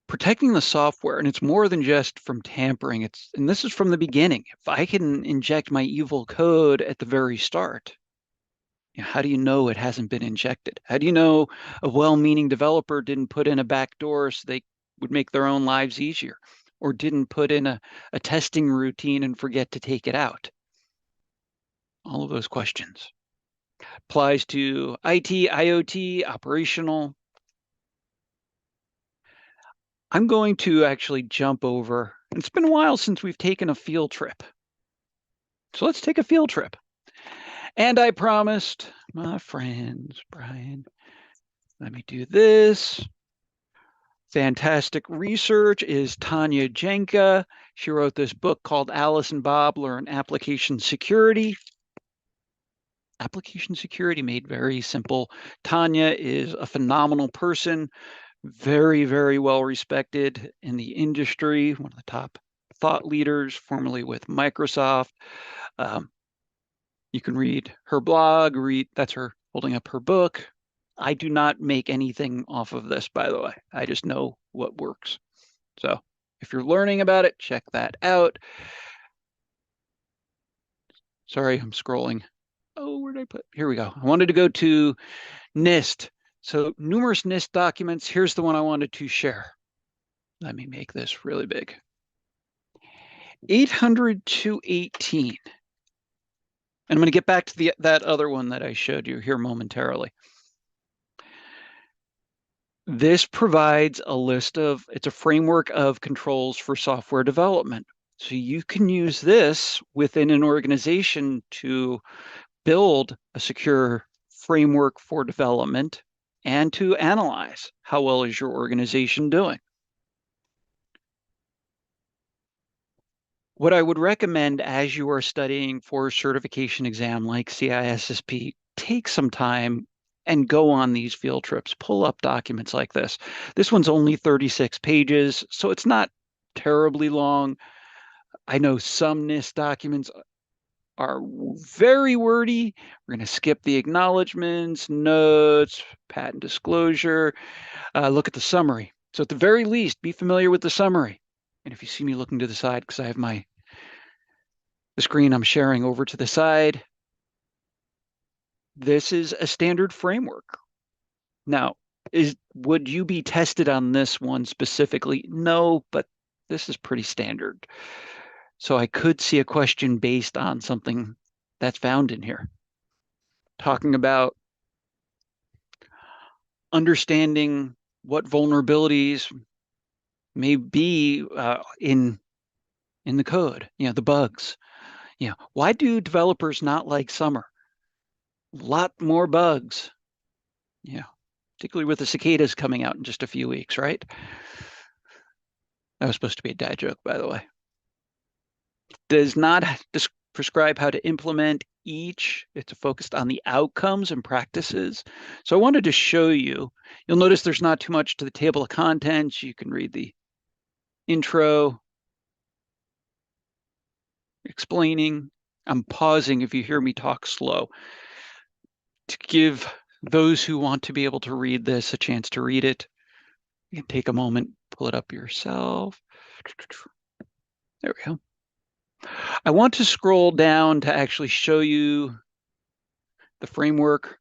Protecting the software, and it's more than just from tampering. And this is from the beginning. If I can inject my evil code at the very start, how do you know it hasn't been injected? How do you know a well-meaning developer didn't put in a backdoor so they would make their own lives easier, or didn't put in a testing routine and forget to take it out? All of those questions. Applies to IT, IoT, operational. I'm going to actually jump over. It's been a while since we've taken a field trip. So let's take a field trip. And I promised my friends, Brian, let me do this. Fantastic research is Tanya Jenka. She wrote this book called Alice and Bob Learn Application Security. Application security made very simple. Tanya is a phenomenal person, very, very well respected in the industry, one of the top thought leaders, formerly with Microsoft. You can read her blog, that's her holding up her book. I do not make anything off of this, by the way. I just know what works. So if you're learning about it, check that out. Sorry, I'm scrolling. Oh, where did I put? Here we go. I wanted to go to NIST. So numerous NIST documents. Here's the one I wanted to share. Let me make this really big. 800-218. And I'm going to get back to that other one that I showed you here momentarily. This provides a list of, it's a framework of controls for software development. So you can use this within an organization to build a secure framework for development and to analyze how well is your organization doing. What I would recommend as you are studying for a certification exam like CISSP, take some time and go on these field trips. Pull up documents like this. This one's only 36 pages, so it's not terribly long. I know some NIST documents are very wordy. We're going to skip the acknowledgments, notes, patent disclosure. Look at the summary. So at the very least, be familiar with the summary. And if you see me looking to the side, because I have the screen I'm sharing over to the side, this is a standard framework. Now, would you be tested on this one specifically? No, but this is pretty standard. So I could see a question based on something that's found in here. Talking about understanding what vulnerabilities may be in the code, the bugs. Why do developers not like summer? A lot more bugs. Particularly with the cicadas coming out in just a few weeks, right? That was supposed to be a dad joke, by the way. Does not prescribe how to implement each. It's focused on the outcomes and practices. So I wanted to show you. You'll notice there's not too much to the table of contents. You can read the intro, explaining. I'm pausing if you hear me talk slow to give those who want to be able to read this a chance to read it. You can take a moment, pull it up yourself. There we go. I want to scroll down to actually show you the framework.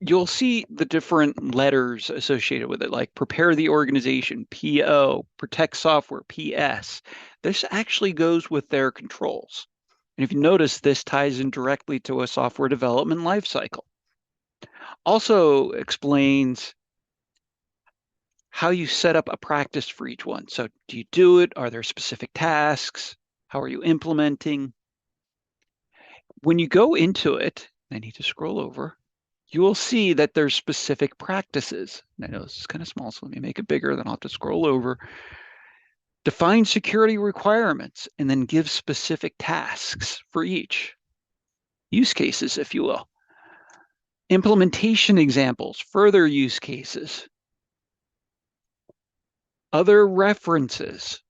You'll see the different letters associated with it, like prepare the organization, PO, protect software, PS. This actually goes with their controls. And if you notice, this ties in directly to a software development lifecycle. Also explains how you set up a practice for each one. So do you do it? Are there specific tasks? How are you implementing? When you go into it, I need to scroll over, you will see that there's specific practices. And I know this is kind of small, so let me make it bigger, then I'll have to scroll over. Define security requirements, and then give specific tasks for each. Use cases, if you will. Implementation examples, further use cases. Other references.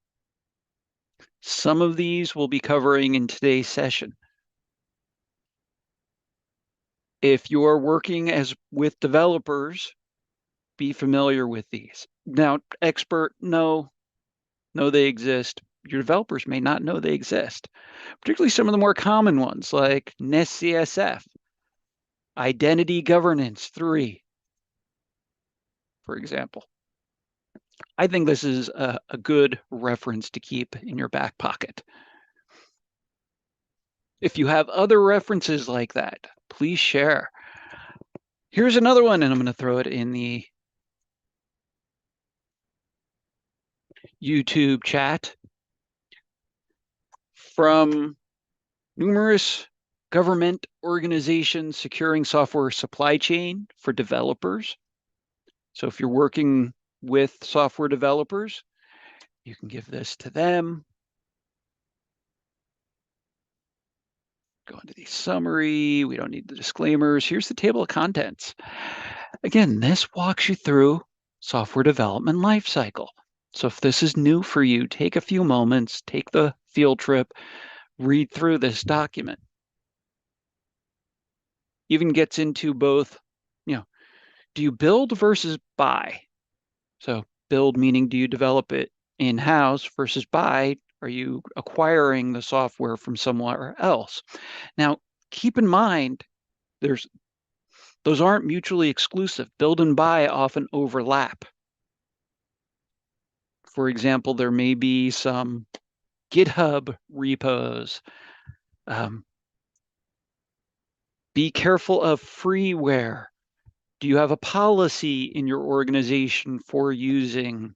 Some of these we'll be covering in today's session. If you're working with developers, be familiar with these. Now, expert, no, they exist. Your developers may not know they exist, particularly some of the more common ones like NIST CSF, Identity Governance 3, for example. I think this is a good reference to keep in your back pocket. If you have other references like that, please share. Here's another one, and I'm going to throw it in the YouTube chat from numerous government organizations securing software supply chain for developers. So if you're working with software developers, you can give this to them. Go into the summary. We don't need the disclaimers. Here's the table of contents. Again, this walks you through software development lifecycle. So if this is new for you, take a few moments, take the field trip, read through this document. Even gets into both, do you build versus buy? So build meaning, do you develop it in-house, versus buy, are you acquiring the software from somewhere else? Now, keep in mind, those aren't mutually exclusive. Build and buy often overlap. For example, there may be some GitHub repos. Be careful of freeware. Do you have a policy in your organization for using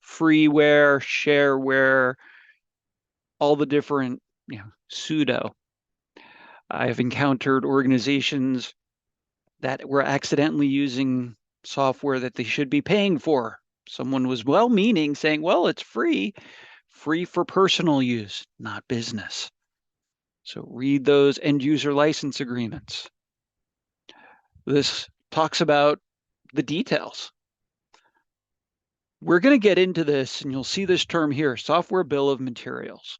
freeware, shareware, all the different, pseudo? I've encountered organizations that were accidentally using software that they should be paying for. Someone was well-meaning saying, well, it's free for personal use, not business. So read those end user license agreements. This talks about the details. We're going to get into this, and you'll see this term here, software bill of materials.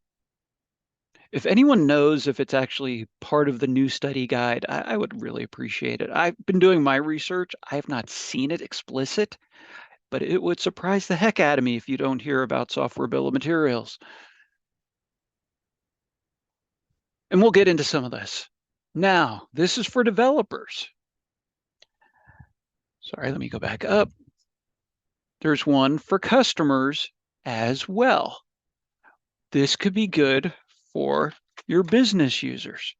If anyone knows if it's actually part of the new study guide, I would really appreciate it. I've been doing my research. I have not seen it explicit, but it would surprise the heck out of me if you don't hear about software bill of materials. And we'll get into some of this. Now, this is for developers. Sorry, let me go back up. There's one for customers as well. This could be good for your business users.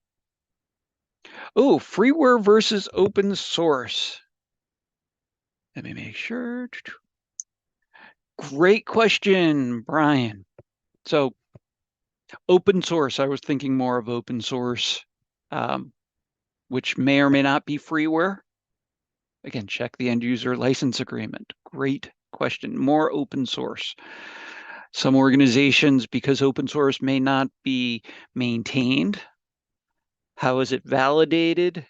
Oh, freeware versus open source. Let me make sure. Great question, Brian. So open source, I was thinking more of open source, which may or may not be freeware. Again, check the end user license agreement. Great question. More open source. Some organizations, because open source may not be maintained, how is it validated,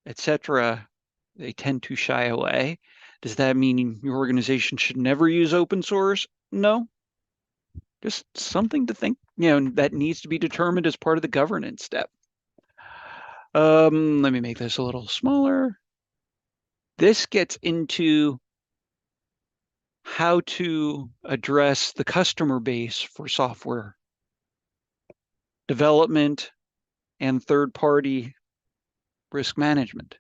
etc., they tend to shy away. Does that mean your organization should never use open source? No. Just something to think, that needs to be determined as part of the governance step. Let me make this a little smaller. This gets into how to address the customer base for software development and third-party risk management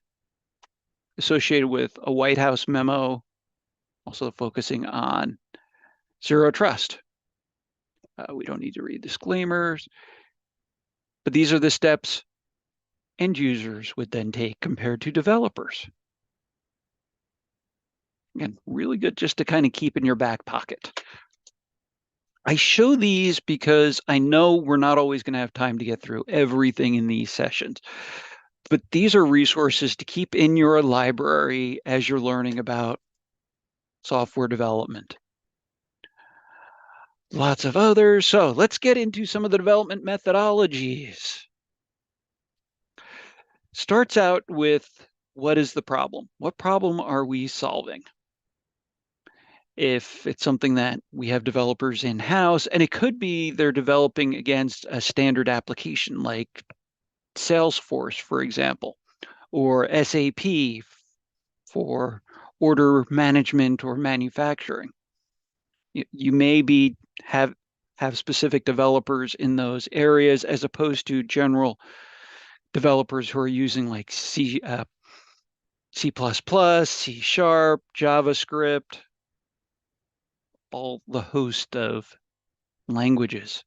associated with a White House memo, also focusing on zero trust. We don't need to read disclaimers, but these are the steps end users would then take compared to developers. Again, really good just to kind of keep in your back pocket. I show these because I know we're not always going to have time to get through everything in these sessions, but these are resources to keep in your library as you're learning about software development. Lots of others. So let's get into some of the development methodologies. Starts out with, what is the problem? What problem are we solving? If it's something that we have developers in-house, and it could be they're developing against a standard application like Salesforce, for example, or SAP for order management or manufacturing. You may have specific developers in those areas as opposed to general developers who are using like C++, C#, JavaScript, all the host of languages.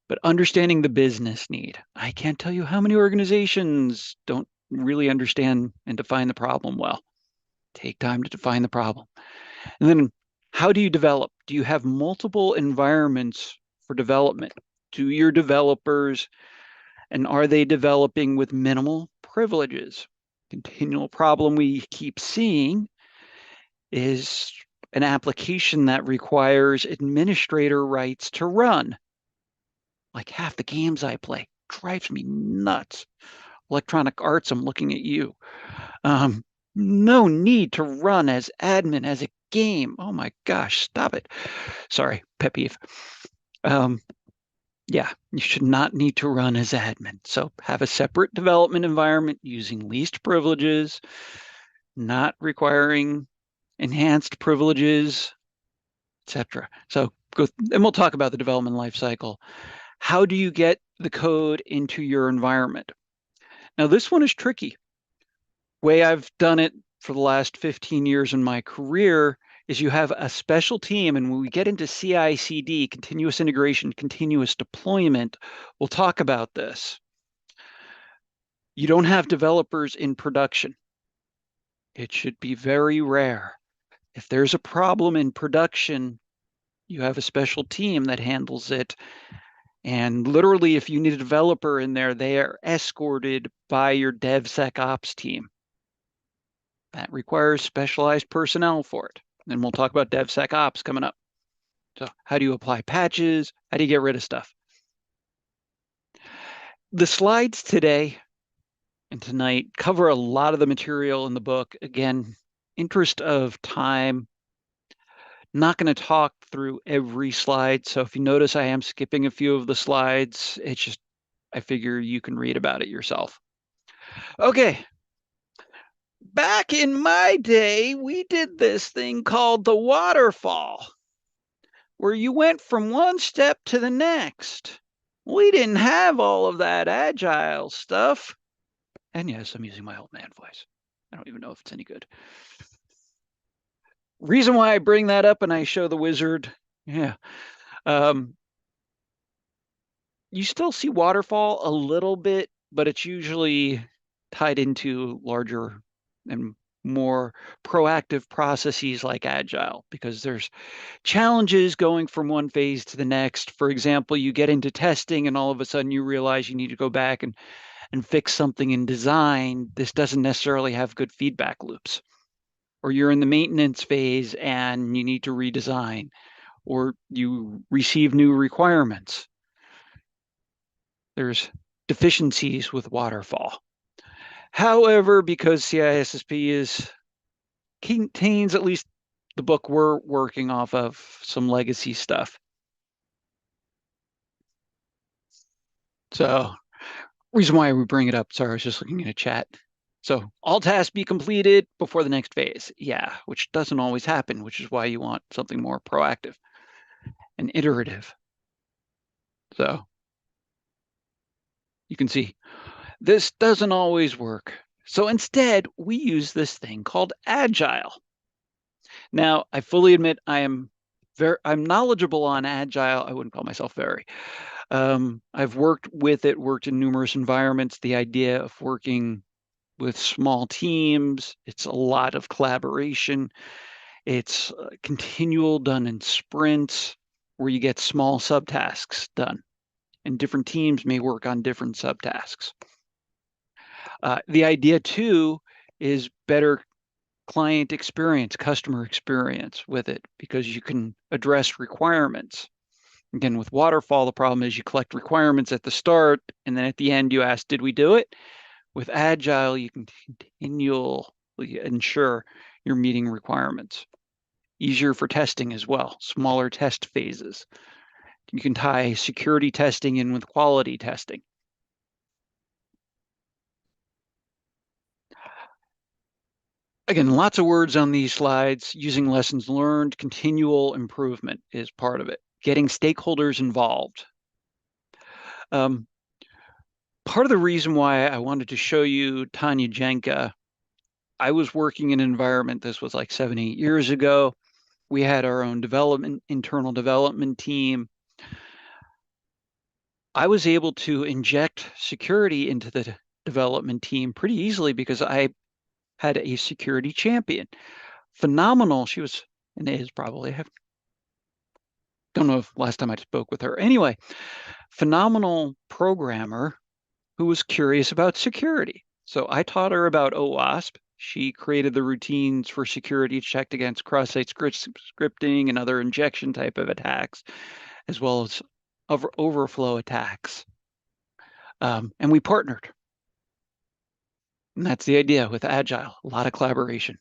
But understanding the business need. I can't tell you how many organizations don't really understand and define the problem well. Take time to define the problem. And then how do you develop? Do you have multiple environments for development? Do your developers, and are they developing with minimal privileges? Continual problem we keep seeing is an application that requires administrator rights to run. Like half the games I play drives me nuts. Electronic Arts, I'm looking at you. No need to run as admin as a game. Oh my gosh, stop it. Sorry, pet peeve. Yeah, you should not need to run as admin. So have a separate development environment using least privileges, not requiring enhanced privileges, etc. So and we'll talk about the development lifecycle. How do you get the code into your environment? Now, this one is tricky. Way I've done it for the last 15 years in my career is you have a special team, and when we get into CI/CD, continuous integration, continuous deployment, we'll talk about this. You don't have developers in production. It should be very rare. If there's a problem in production, you have a special team that handles it. And literally, if you need a developer in there, they are escorted by your DevSecOps team. That requires specialized personnel for it. And we'll talk about DevSecOps coming up. So how do you apply patches? How do you get rid of stuff? The slides today and tonight cover a lot of the material in the book. Again, interest of time, not going to talk through every slide. So if you notice I am skipping a few of the slides, it's just, I figure you can read about it yourself. Okay. Back in my day, we did this thing called the waterfall, where you went from one step to the next. We didn't have all of that agile stuff. And yes, I'm using my old man voice. I don't even know if it's any good. Reason why I bring that up and I show the wizard, yeah. You still see waterfall a little bit, but it's usually tied into larger and more proactive processes like agile, because there's challenges going from one phase to the next. For example, you get into testing and all of a sudden you realize you need to go back and fix something in design. This doesn't necessarily have good feedback loops. Or you're in the maintenance phase and you need to redesign, or you receive new requirements. There's deficiencies with waterfall. However, because CISSP contains, at least the book we're working off of, some legacy stuff. So reason why we bring it up, sorry, I was just looking at a chat. So all tasks be completed before the next phase. Yeah, which doesn't always happen, which is why you want something more proactive and iterative. So you can see this doesn't always work. So instead, we use this thing called Agile. Now, I fully admit I'm knowledgeable on Agile. I wouldn't call myself very. I've worked with it, worked in numerous environments. The idea of working with small teams, it's a lot of collaboration. It's continual, done in sprints, where you get small subtasks done, and different teams may work on different subtasks. The idea too is better client experience, customer experience with it, because you can address requirements. Again, with waterfall, the problem is you collect requirements at the start, and then at the end you ask, did we do it? With Agile, you can continually ensure you're meeting requirements. Easier for testing as well, smaller test phases. You can tie security testing in with quality testing. Again, lots of words on these slides. Using lessons learned, continual improvement is part of it. Getting stakeholders involved. Part of the reason why I wanted to show you Tanya Jenka, I was working in an environment, this was like 7, 8 years ago. We had our own internal development team. I was able to inject security into the development team pretty easily because I had a security champion. Phenomenal. She was, and is probably, I don't know if last time I spoke with her. Anyway, phenomenal programmer who was curious about security. So I taught her about OWASP. She created the routines for security, checked against cross-site scripting and other injection type of attacks, as well as overflow attacks. And we partnered. And that's the idea with Agile, a lot of collaboration.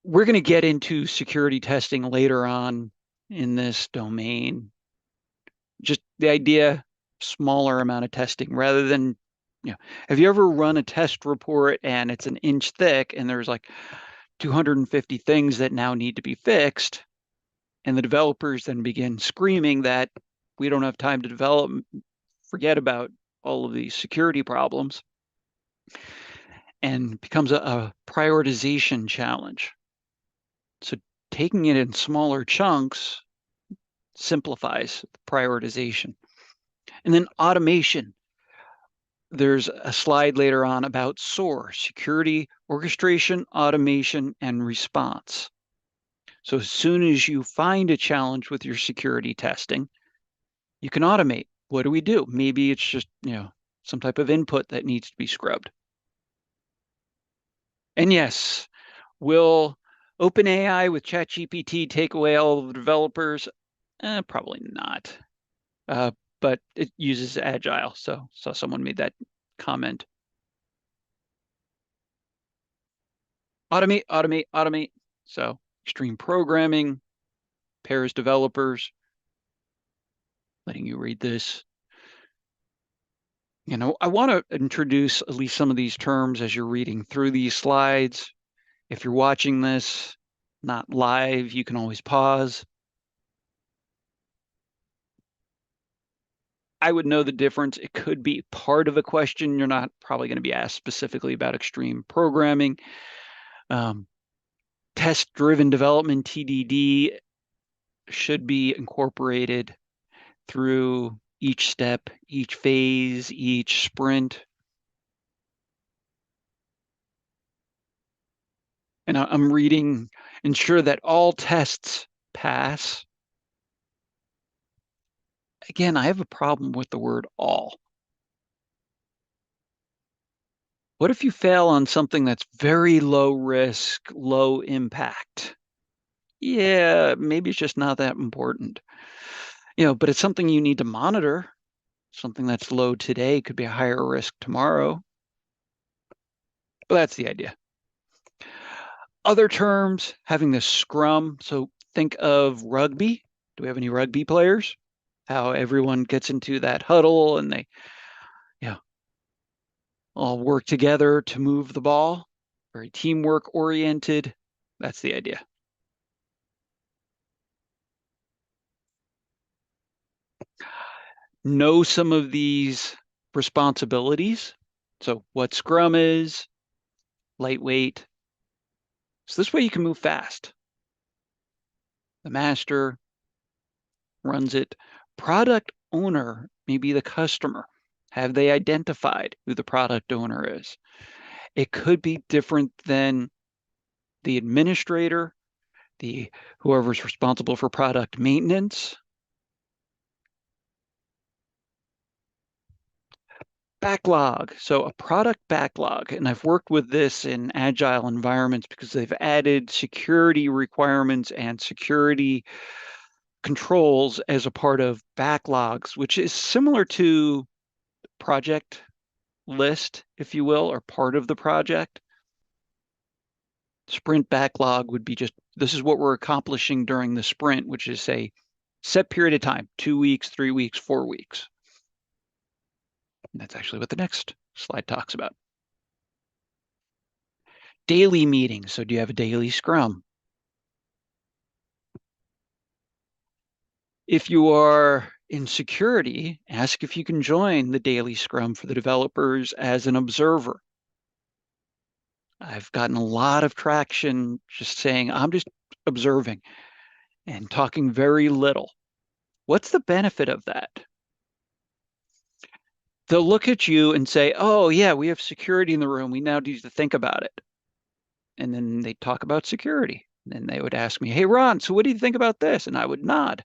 We're going to get into security testing later on in this domain. Just the idea, smaller amount of testing rather than, have you ever run a test report and it's an inch thick and there's like 250 things that now need to be fixed, and the developers then begin screaming that we don't have time to develop, forget about all of these security problems, and becomes a prioritization challenge. So taking it in smaller chunks simplifies prioritization. And then automation. There's a slide later on about SOAR, security, orchestration, automation, and response. So as soon as you find a challenge with your security testing, you can automate. What do we do? Maybe it's just, some type of input that needs to be scrubbed. And yes, will OpenAI with ChatGPT take away all of the developers? Probably not. but it uses Agile. So someone made that comment. Automate, automate, automate. So extreme programming, pairs developers, letting you read this. I want to introduce at least some of these terms as you're reading through these slides. If you're watching this not live, you can always pause. I would know the difference. It could be part of a question. You're not probably going to be asked specifically about extreme programming. Test-driven development, TDD, should be incorporated through each step, each phase, each sprint. And I'm reading, ensure that all tests pass. Again, I have a problem with the word all. What if you fail on something that's very low risk, low impact? Yeah, maybe it's just not that important. But it's something you need to monitor. Something that's low today could be a higher risk tomorrow. But that's the idea. Other terms, having this scrum. So think of rugby. Do we have any rugby players? How everyone gets into that huddle and they all work together to move the ball. Very teamwork oriented. That's the idea. Know some of these responsibilities. So what Scrum is, lightweight. So this way you can move fast. The master runs it. Product owner may be the customer. Have they identified who the product owner is? It could be different than the administrator, whoever's responsible for product maintenance. Backlog. So a product backlog, and I've worked with this in agile environments because they've added security requirements and security controls as a part of backlogs, which is similar to project list, if you will, or part of the project. Sprint backlog would be just, this is what we're accomplishing during the sprint, which is a set period of time, 2 weeks, 3 weeks, 4 weeks. And that's actually what the next slide talks about. Daily meetings. So do you have a daily scrum? If you are in security, ask if you can join the daily scrum for the developers as an observer. I've gotten a lot of traction just saying, I'm just observing and talking very little. What's the benefit of that? They'll look at you and say, oh, yeah, we have security in the room. We now need to think about it. And then they talk about security. And then they would ask me, hey, Ron, so what do you think about this? And I would nod.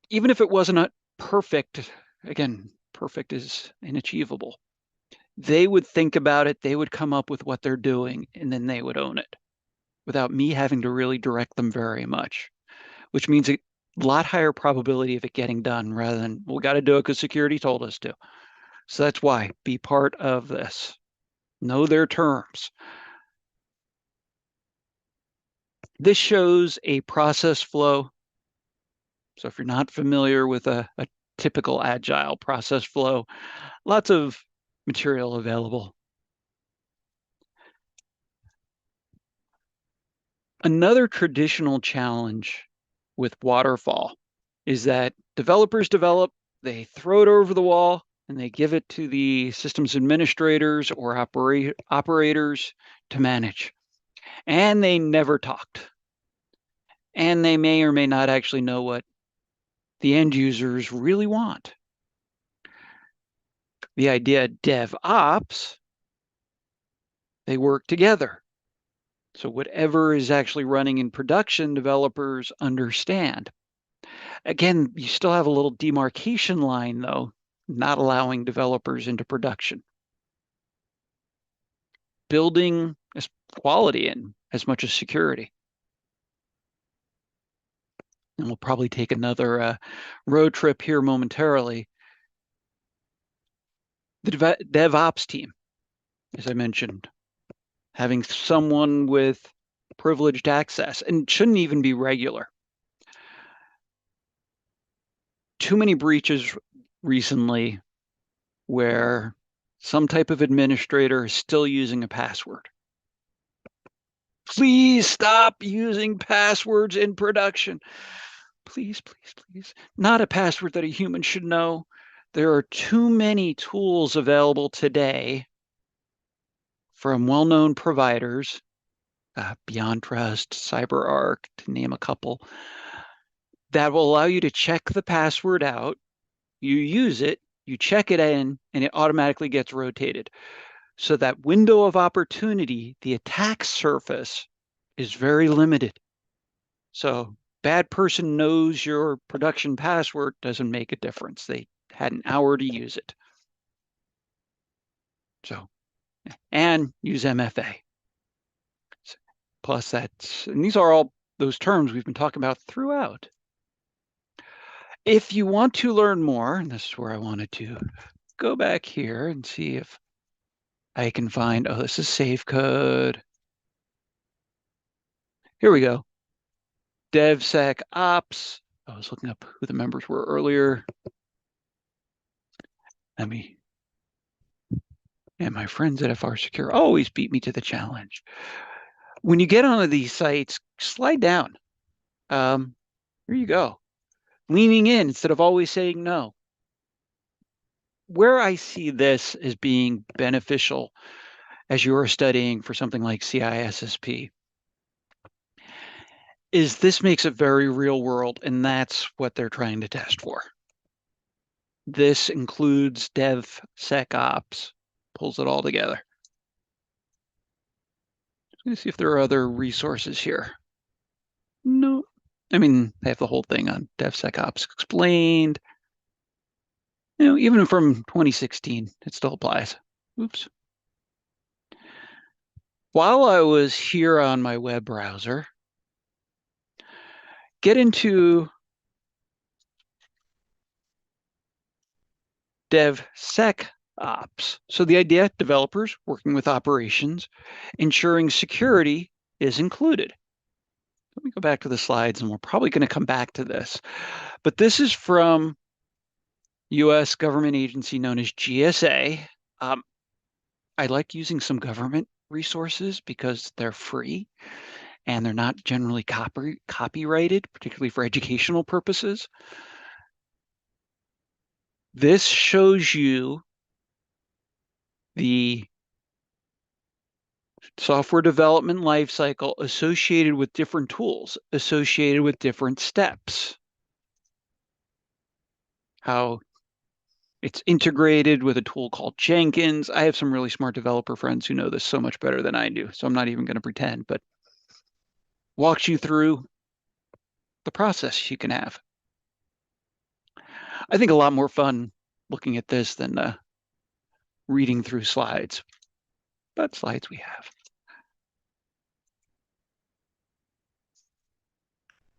Even if it wasn't perfect, again, perfect is inachievable. They would think about it. They would come up with what they're doing, and then they would own it without me having to really direct them very much, which means a lot higher probability of it getting done rather than, we got to do it because security told us to. So that's why, be part of this. Know their terms. This shows a process flow. So if you're not familiar with a typical agile process flow, lots of material available. Another traditional challenge with waterfall is that developers develop, they throw it over the wall, and they give it to the systems administrators or operators to manage. And they never talked. And they may or may not actually know what the end users really want. The idea DevOps, they work together. So whatever is actually running in production, developers understand. Again, you still have a little demarcation line, though, not allowing developers into production. Building quality in as much as security. and we'll probably take another road trip here momentarily. The DevOps team, as I mentioned, having someone with privileged access, and shouldn't even be regular. Too many breaches recently where some type of administrator is still using a password. Please stop using passwords in production. Please, please, please. Not a password that a human should know. There are too many tools available today from well-known providers, Beyond Trust, CyberArk, to name a couple, that will allow you to check the password out. You use it, you check it in, and it automatically gets rotated. So that window of opportunity, the attack surface, is very limited. So bad person knows your production password, doesn't make a difference. They had an hour to use it. So, and use MFA. Plus that's, and these are all those terms we've been talking about throughout. If you want to learn more, and this is where I wanted to go back here and see if I can find, oh, this is safe code. Here we go. DevSecOps. I was looking up who the members were earlier. And my friends at FRSecure always beat me to the challenge. When you get onto these sites, slide down. Here you go. Leaning in instead of always saying no. Where I see this as being beneficial as you are studying for something like CISSP is this makes it very real world, and that's what they're trying to test for. This includes DevSecOps, pulls it all together. Let me see if there are other resources here. No, I mean, they have the whole thing on DevSecOps explained. You know, even from 2016, it still applies. Oops. While I was here on my web browser, get into DevSecOps. So the idea, developers working with operations, ensuring security is included. Let me go back to the slides, and we're probably going to come back to this. But this is from U.S. government agency known as GSA. I like using some government resources because they're free and they're not generally copyrighted, particularly for educational purposes. This shows you the software development lifecycle associated with different tools, associated with different steps. How it's integrated with a tool called Jenkins. I have some really smart developer friends who know this so much better than I do, so I'm not even going to pretend, but walks you through the process you can have. I think a lot more fun looking at this than reading through slides, but slides we have.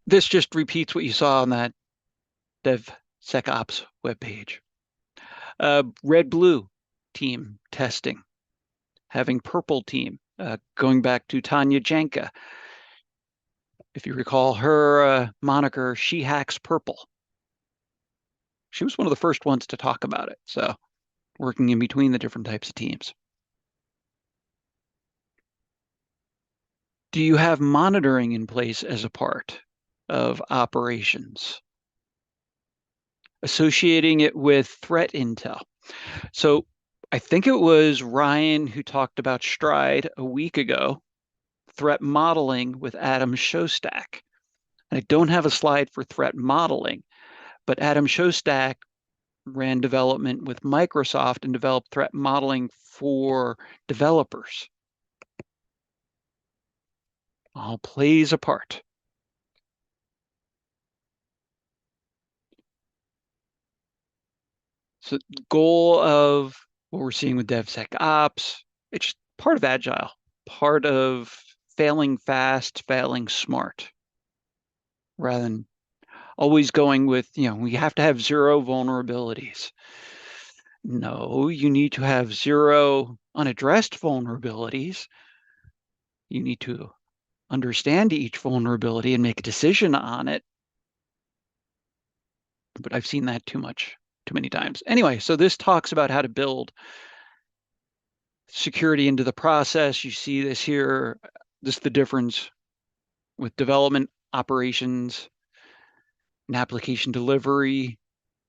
This just repeats what you saw on that DevSecOps webpage. Red-blue team testing, having purple team, going back to Tanya Janka. If you recall her moniker, She Hacks Purple. She was one of the first ones to talk about it. So working in between the different types of teams. Do you have monitoring in place as a part of operations? Associating it with threat intel. So I think it was Ryan who talked about Stride a week ago, threat modeling with Adam Shostak. And I don't have a slide for threat modeling, but Adam Shostak ran development with Microsoft and developed threat modeling for developers. All plays a part. So the goal of what we're seeing with DevSecOps, it's just part of Agile, part of failing fast, failing smart, rather than always going with, we have to have 0 vulnerabilities. No, you need to have 0 unaddressed vulnerabilities. You need to understand each vulnerability and make a decision on it. But I've seen that too many times. Anyway, so this talks about how to build security into the process. You see this here. This is the difference with development, operations, and application delivery.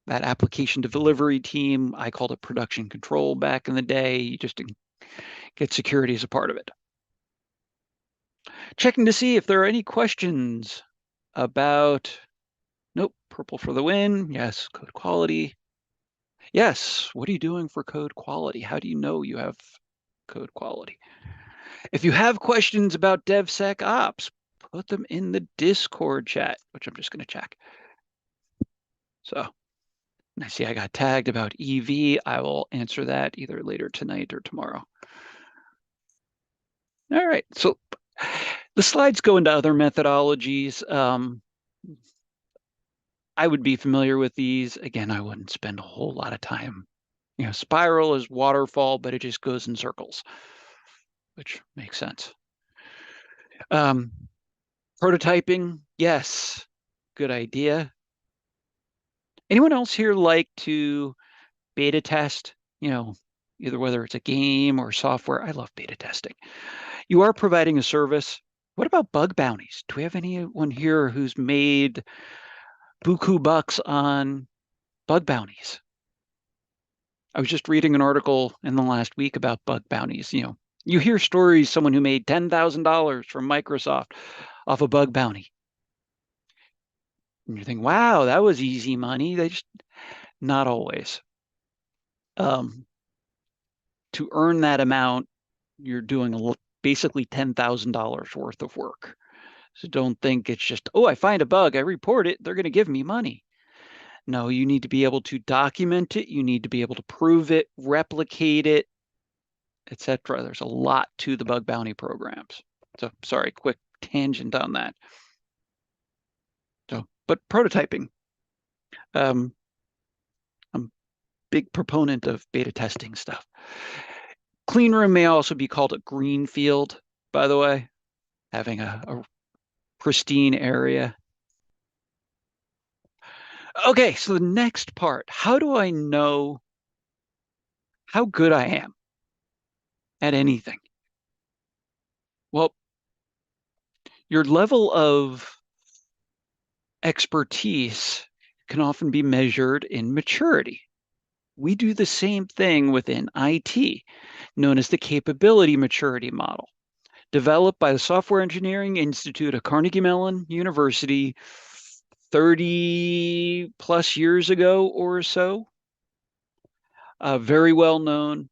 That application delivery team, I called it production control back in the day. You just get security as a part of it. Checking to see if there are any questions about, nope, purple for the win. Yes, code quality. Yes, what are you doing for code quality? How do you know you have code quality? If you have questions about DevSecOps, put them in the Discord chat, which I'm just going to check. So I see I got tagged about EV. I will answer that either later tonight or tomorrow. All right, so the slides go into other methodologies. I would be familiar with these. Again, I wouldn't spend a whole lot of time. Spiral is waterfall, but it just goes in circles, which makes sense. Prototyping, yes, good idea. Anyone else here like to beta test? Either whether it's a game or software. I love beta testing. You are providing a service. What about bug bounties? Do we have anyone here who's made buku bucks on bug bounties? I was just reading an article in the last week about bug bounties. You hear stories, someone who made $10,000 from Microsoft off a bug bounty. And you think, wow, that was easy money. They just, not always. To earn that amount, you're doing basically $10,000 worth of work. So don't think it's just, oh, I find a bug, I report it, they're going to give me money. No, you need to be able to document it. You need to be able to prove it, replicate it, etc. There's a lot to the bug bounty programs. So sorry, quick tangent on that. So, but prototyping. I'm a big proponent of beta testing stuff. Clean room may also be called a green field, by the way, having a pristine area. Okay, so the next part, how do I know how good I am at anything? Well, your level of expertise can often be measured in maturity. We do the same thing within IT, known as the capability maturity model, developed by the Software Engineering Institute of Carnegie Mellon University 30 plus years ago or so. Very well known.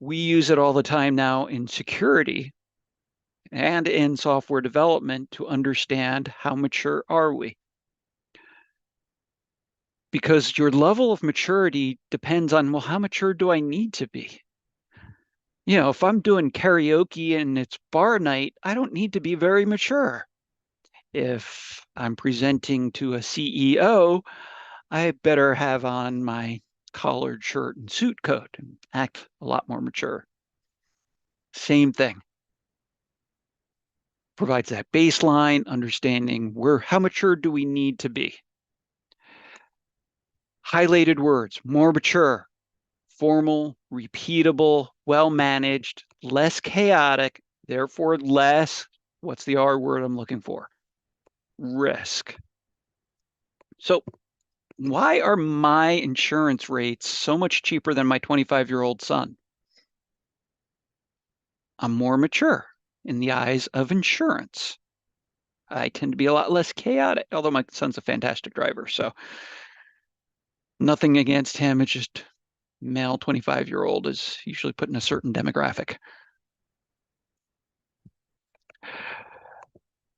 We use it all the time now in security and in software development to understand how mature are we. Because your level of maturity depends on, well, how mature do I need to be? If I'm doing karaoke and it's bar night, I don't need to be very mature. If I'm presenting to a CEO, I better have on my collared shirt and suit coat and act a lot more mature. Same thing. Provides that baseline understanding how mature do we need to be? Highlighted words, more mature, formal, repeatable, well-managed, less chaotic, therefore less, what's the R word I'm looking for? Risk. So why are my insurance rates so much cheaper than my 25-year-old son? I'm more mature in the eyes of insurance. I tend to be a lot less chaotic, although my son's a fantastic driver, so nothing against him. It's just male 25-year-old is usually put in a certain demographic.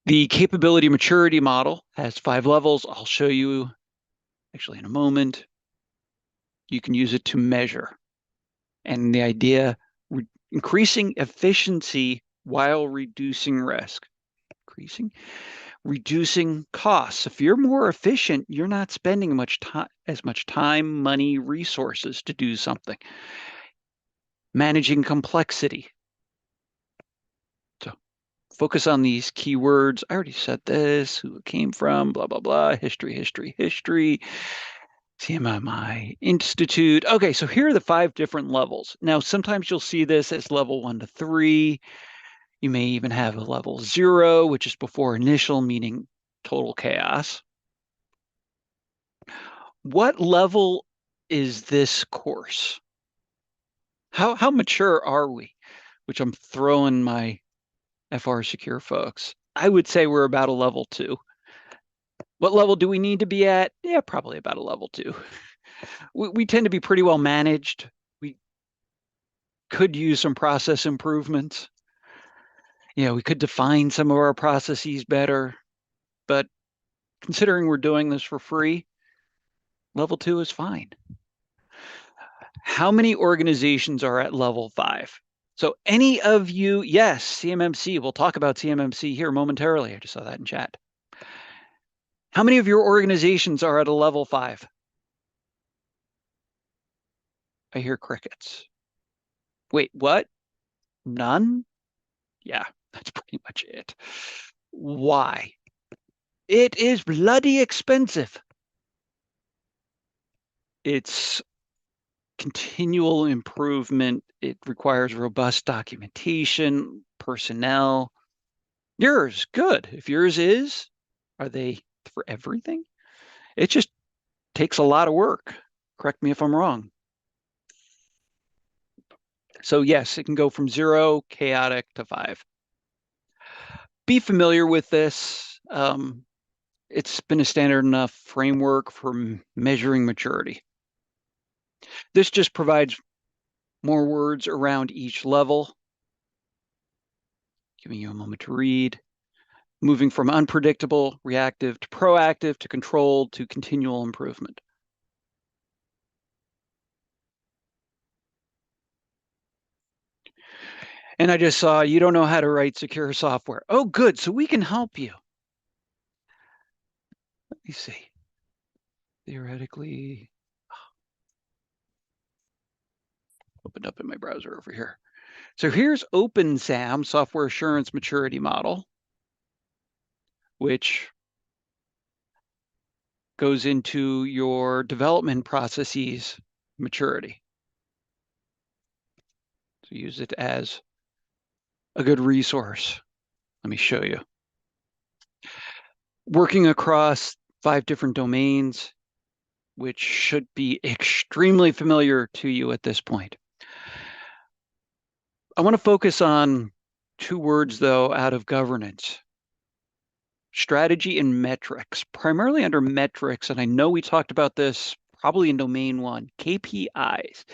The capability maturity model has 5 levels. I'll show you actually in a moment. You can use it to measure. And the idea, increasing efficiency while reducing risk. Increasing reducing costs. If you're more efficient, you're not spending as much time, money, resources to do something. Managing complexity. So focus on these keywords. I already said this, who it came from, blah, blah, blah, history, history, history, CMMI Institute. Okay, so here are the 5 different levels. Now, sometimes you'll see this as level 1 to 3. You may even have a level 0, which is before initial, meaning total chaos. What level is this course? How mature are we? Which I'm throwing my FRSecure folks. I would say we're about a level 2. What level do we need to be at? Yeah, probably about a level 2. We tend to be pretty well managed. We could use some process improvements. We could define some of our processes better, but considering we're doing this for free, level 2 is fine. How many organizations are at level 5? So any of you, yes, CMMC, we'll talk about CMMC here momentarily. I just saw that in chat. How many of your organizations are at a level 5? I hear crickets. Wait, what? None? Yeah, that's pretty much it. Why? It is bloody expensive. It's continual improvement. It requires robust documentation, personnel. Yours, good. If yours is, are they for everything? It just takes a lot of work. Correct me if I'm wrong. So yes, it can go from 0, chaotic, to 5. Be familiar with this. It's been a standard enough framework for measuring maturity. This just provides more words around each level. Giving you a moment to read. Moving from unpredictable, reactive, to proactive, to controlled, to continual improvement. And I just saw you don't know how to write secure software. Oh, good. So we can help you. Let me see. Theoretically, opened up in my browser over here. So here's OpenSAM, Software Assurance Maturity Model, which goes into your development processes maturity. So use it as a good resource. Let me show you. Working across 5 different domains, which should be extremely familiar to you at this point. I want to focus on 2 words, though, out of governance. Strategy and metrics, primarily under metrics, and I know we talked about this probably in domain 1, KPIs.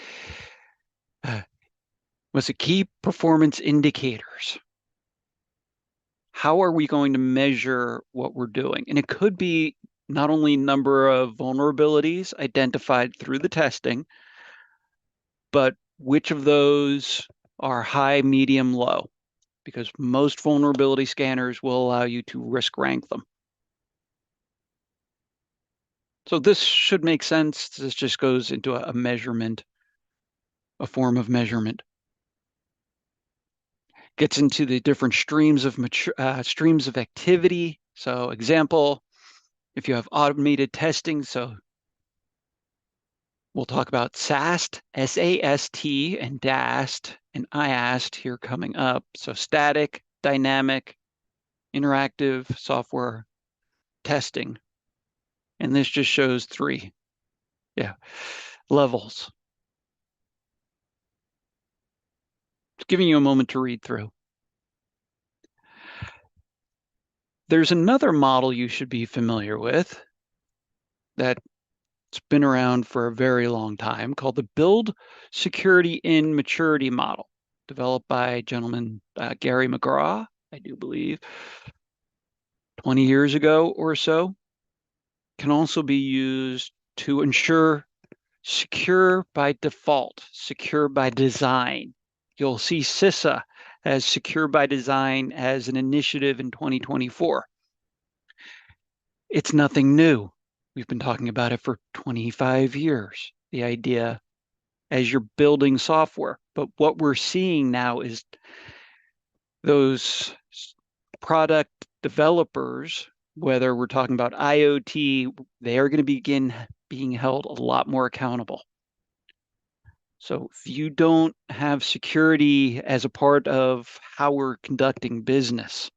Was it key performance indicators? How are we going to measure what we're doing? And it could be not only number of vulnerabilities identified through the testing, but which of those are high, medium, low, because most vulnerability scanners will allow you to risk rank them. So this should make sense. This just goes into a measurement, a form of measurement. Gets into the different streams of activity. So example, if you have automated testing, so we'll talk about SAST, S-A-S-T, and DAST, and IAST here coming up. So static, dynamic, interactive software testing. And this just shows 3, levels. It's giving you a moment to read through. There's another model you should be familiar with that's been around for a very long time called the Build Security in Maturity model, developed by a gentleman, Gary McGraw, I do believe, 20 years ago or so. Can also be used to ensure secure by default, secure by design. You'll see CISSA as secure by design as an initiative in 2024. It's nothing new. We've been talking about it for 25 years. The idea as you're building software. But what we're seeing now is those product developers, whether we're talking about IoT, they are going to begin being held a lot more accountable. So if you don't have security as a part of how we're conducting business,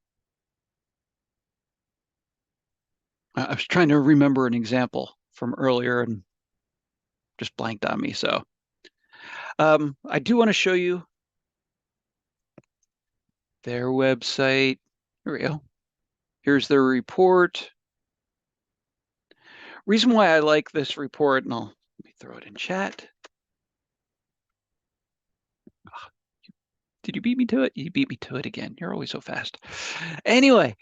I was trying to remember an example from earlier and just blanked on me. So I do want to show you their website. Here we go. Here's their report. Reason why I like this report, and let me throw it in chat. Did you beat me to it? You beat me to it again. You're always so fast. Anyway,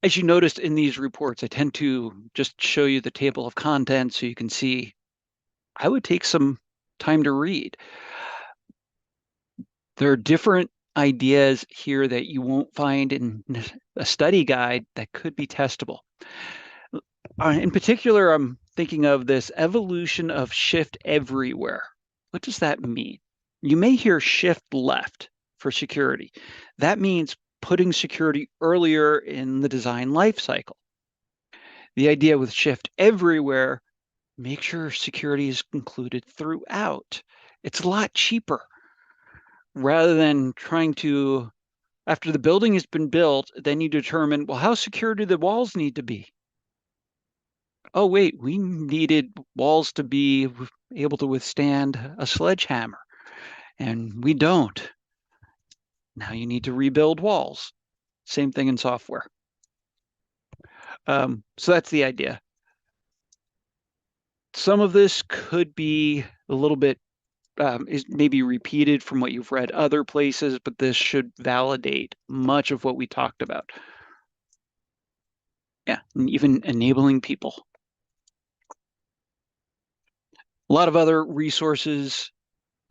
as you noticed in these reports, I tend to just show you the table of contents so you can see. I would take some time to read. There are different ideas here that you won't find in a study guide that could be testable. In particular, I'm thinking of this evolution of shift everywhere. What does that mean? You may hear shift left for security. That means putting security earlier in the design lifecycle. The idea with shift everywhere, make sure security is included throughout. It's a lot cheaper rather than trying to, after the building has been built, then you determine, well, how secure do the walls need to be? Oh, wait, we needed walls to be able to withstand a sledgehammer, and we don't. Now you need to rebuild walls. Same thing in software. So that's the idea. Some of this could be a little bit is maybe repeated from what you've read other places, but this should validate much of what we talked about. Yeah, and even enabling people. A lot of other resources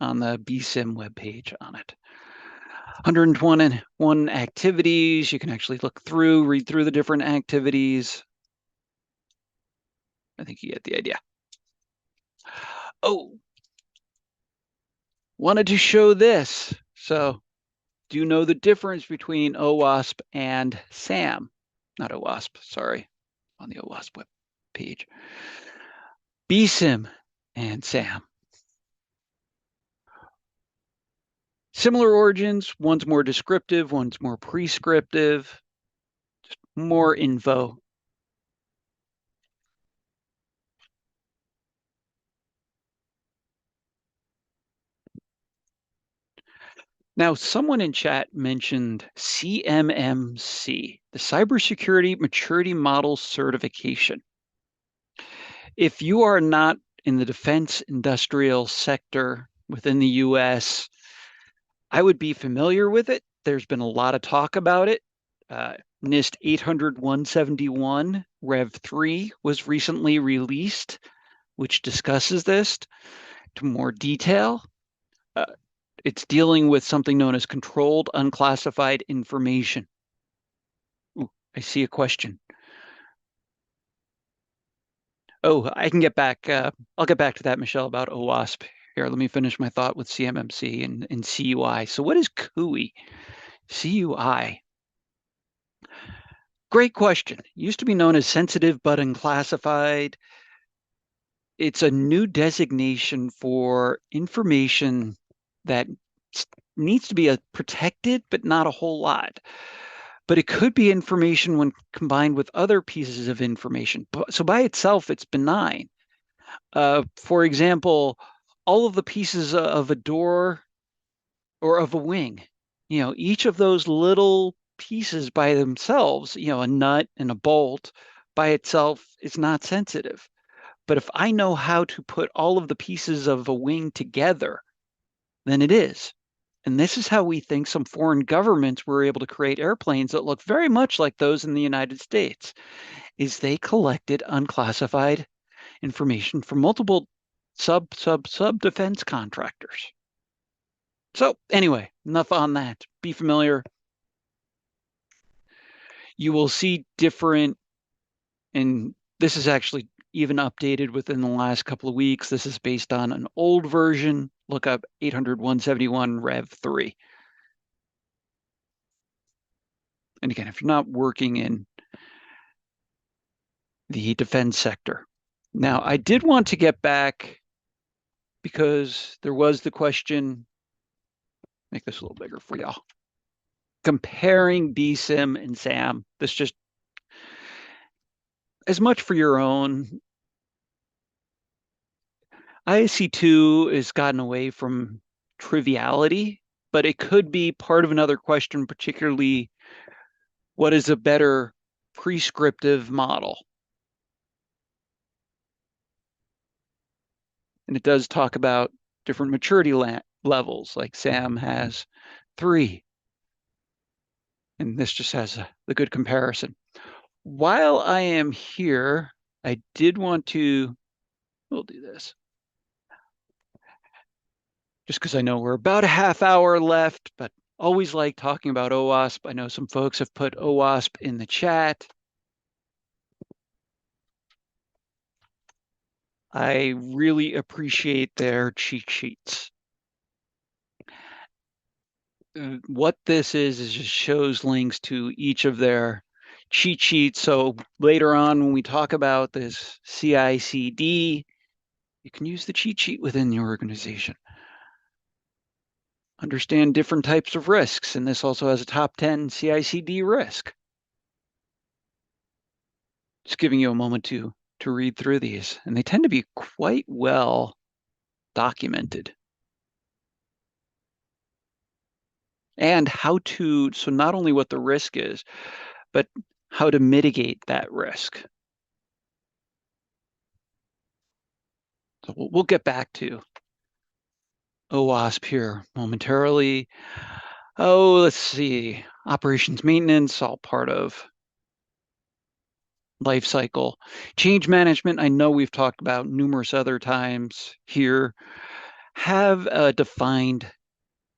on the BSIM webpage on it. 121 activities. You can actually read through the different activities. I think you get the idea. Oh, wanted to show this. So do you know the difference between OWASP and SAM? Not OWASP, sorry, on the OWASP web page. BSIM and SAM. Similar origins, one's more descriptive, one's more prescriptive, just more info. Now, someone in chat mentioned CMMC, the Cybersecurity Maturity Model Certification. If you are not in the defense industrial sector within the US, I would be familiar with it. There's been a lot of talk about it. NIST 800-171 Rev 3 was recently released, which discusses this to more detail. It's dealing with something known as controlled unclassified information. Ooh, I see a question. Oh, I can get back. I'll get back to that, Michelle, about OWASP. Here, let me finish my thought with CMMC and CUI. So what is CUI? CUI. Great question. Used to be known as sensitive but unclassified. It's a new designation for information that needs to be protected, but not a whole lot. But it could be information when combined with other pieces of information. So by itself, it's benign. For example, all of the pieces of a door or of a wing, each of those little pieces by themselves, a nut and a bolt by itself is not sensitive. But if I know how to put all of the pieces of a wing together, then it is. And this is how we think some foreign governments were able to create airplanes that look very much like those in the United States, is they collected unclassified information from multiple sub defense contractors. So anyway, enough on that. Be familiar. You will see different And this is actually even updated within the last couple of weeks. This is based on an old version. Look up 800.171 Rev 3. And again, if you're not working in the defense sector. Now, I did want to get back because there was the question, make this a little bigger for y'all, comparing BSIM and SAM. This just as much for your own. ISC2 has gotten away from triviality, but it could be part of another question, particularly what is a better prescriptive model? And it does talk about different maturity levels, like SAM has 3. And this just has the good comparison. While I am here, I did want to, we'll do this. Just because I know we're about a half hour left, but always like talking about OWASP. I know some folks have put OWASP in the chat. I really appreciate their cheat sheets. What this is just shows links to each of their cheat sheets. So later on, when we talk about this CICD, you can use the cheat sheet within your organization. Understand different types of risks, and this also has a top 10 CICD risk. Just giving you a moment to read through these, and they tend to be quite well documented. And how to, so not only what the risk is, but how to mitigate that risk. So we'll get back to OWASP here momentarily. Oh, let's see. Operations maintenance, all part of life cycle. Change management, I know we've talked about numerous other times here. Have a defined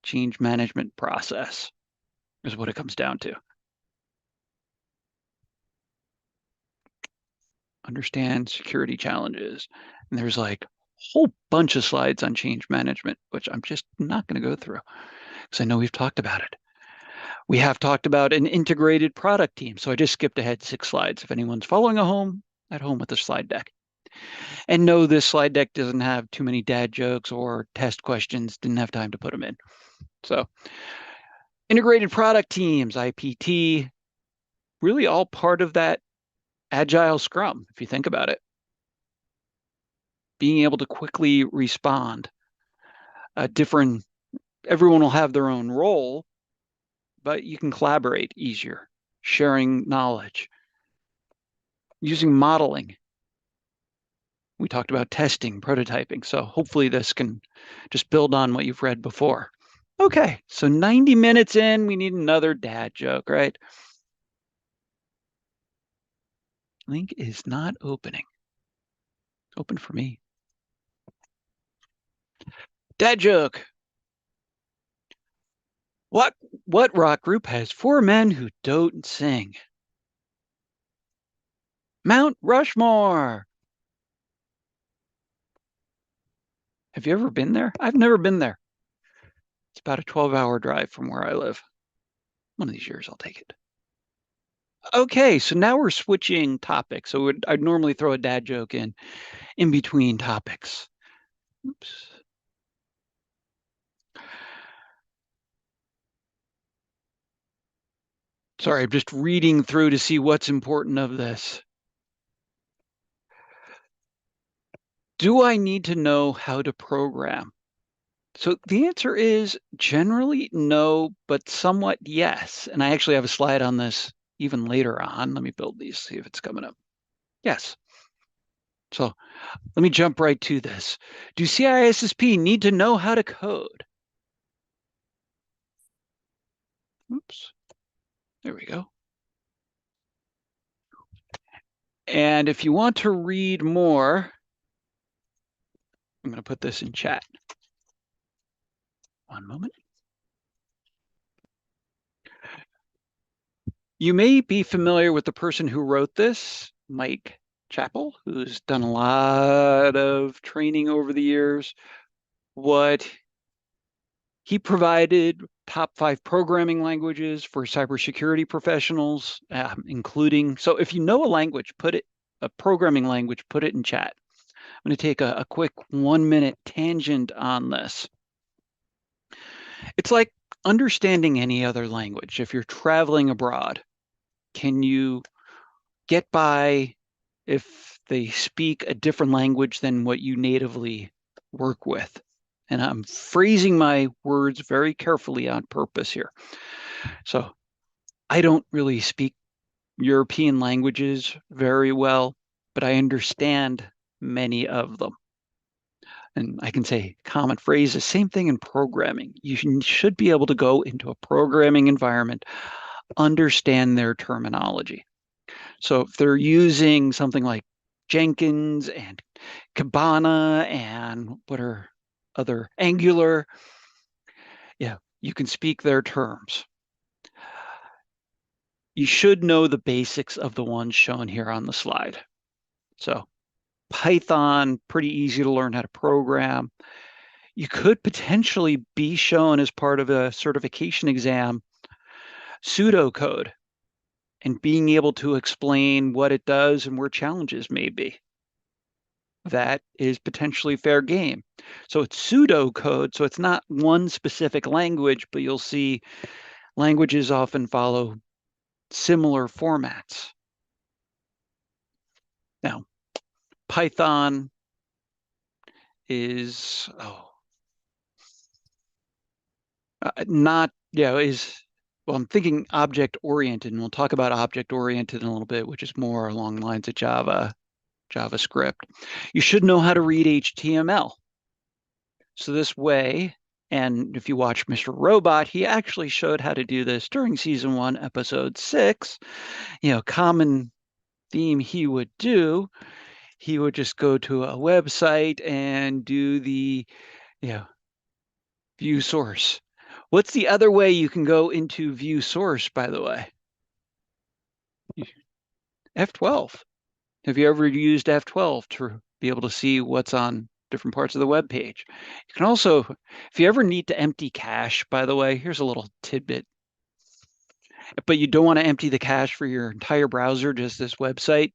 change management process is what it comes down to. Understand security challenges. And there's like a whole bunch of slides on change management, which I'm just not going to go through because I know we've talked about it. We have talked about an integrated product team. So I just skipped ahead 6 slides. If anyone's following at home with the slide deck. And no, this slide deck doesn't have too many dad jokes or test questions. Didn't have time to put them in. So integrated product teams, IPT, really all part of that agile scrum, if you think about it. Being able to quickly respond. Everyone will have their own role, but you can collaborate easier, sharing knowledge, using modeling. We talked about testing, prototyping. So hopefully this can just build on what you've read before. Okay, so 90 minutes in, we need another dad joke, right? Link is not opening. Open for me. Dad joke. What rock group has 4 men who don't sing? Mount Rushmore. Have you ever been there? I've never been there. It's about a 12-hour drive from where I live. One of these years, I'll take it. Okay, so now we're switching topics. So I'd normally throw a dad joke in between topics. Oops. Sorry, I'm just reading through to see what's important of this. Do I need to know how to program? So the answer is generally no, but somewhat yes. And I actually have a slide on this even later on. Let me build these, see if it's coming up. Yes. So let me jump right to this. Do CISSP need to know how to code? Oops. There we go. And if you want to read more, I'm going to put this in chat. One moment. You may be familiar with the person who wrote this. Mike Chappell, who's done a lot of training over the years. What he provided top 5 programming languages for cybersecurity professionals, including, so if you know a language, a programming language, put it in chat. I'm going to take a quick 1-minute tangent on this. It's like understanding any other language. If you're traveling abroad, can you get by if they speak a different language than what you natively work with? And I'm phrasing my words very carefully on purpose here. So I don't really speak European languages very well, but I understand many of them. And I can say common phrases, same thing in programming. You should be able to go into a programming environment, understand their terminology. So if they're using something like Jenkins and Kibana and what are other Angular, yeah, you can speak their terms. You should know the basics of the ones shown here on the slide. So Python, pretty easy to learn how to program. You could potentially be shown as part of a certification exam pseudocode and being able to explain what it does and where challenges may be. That is potentially fair game. So it's pseudocode, so it's not one specific language, but you'll see languages often follow similar formats. Now, Python is not, well, I'm thinking object oriented, and we'll talk about object oriented in a little bit, which is more along the lines of JavaScript. You should know how to read HTML. So this way, and if you watch Mr. Robot, he actually showed how to do this during season 1, episode 6. Common theme he would do, he would just go to a website and do the, view source. What's the other way you can go into view source, by the way? F12. Have you ever used F12 to be able to see what's on different parts of the web page? You can also, if you ever need to empty cache, by the way, here's a little tidbit. But you don't want to empty the cache for your entire browser, just this website.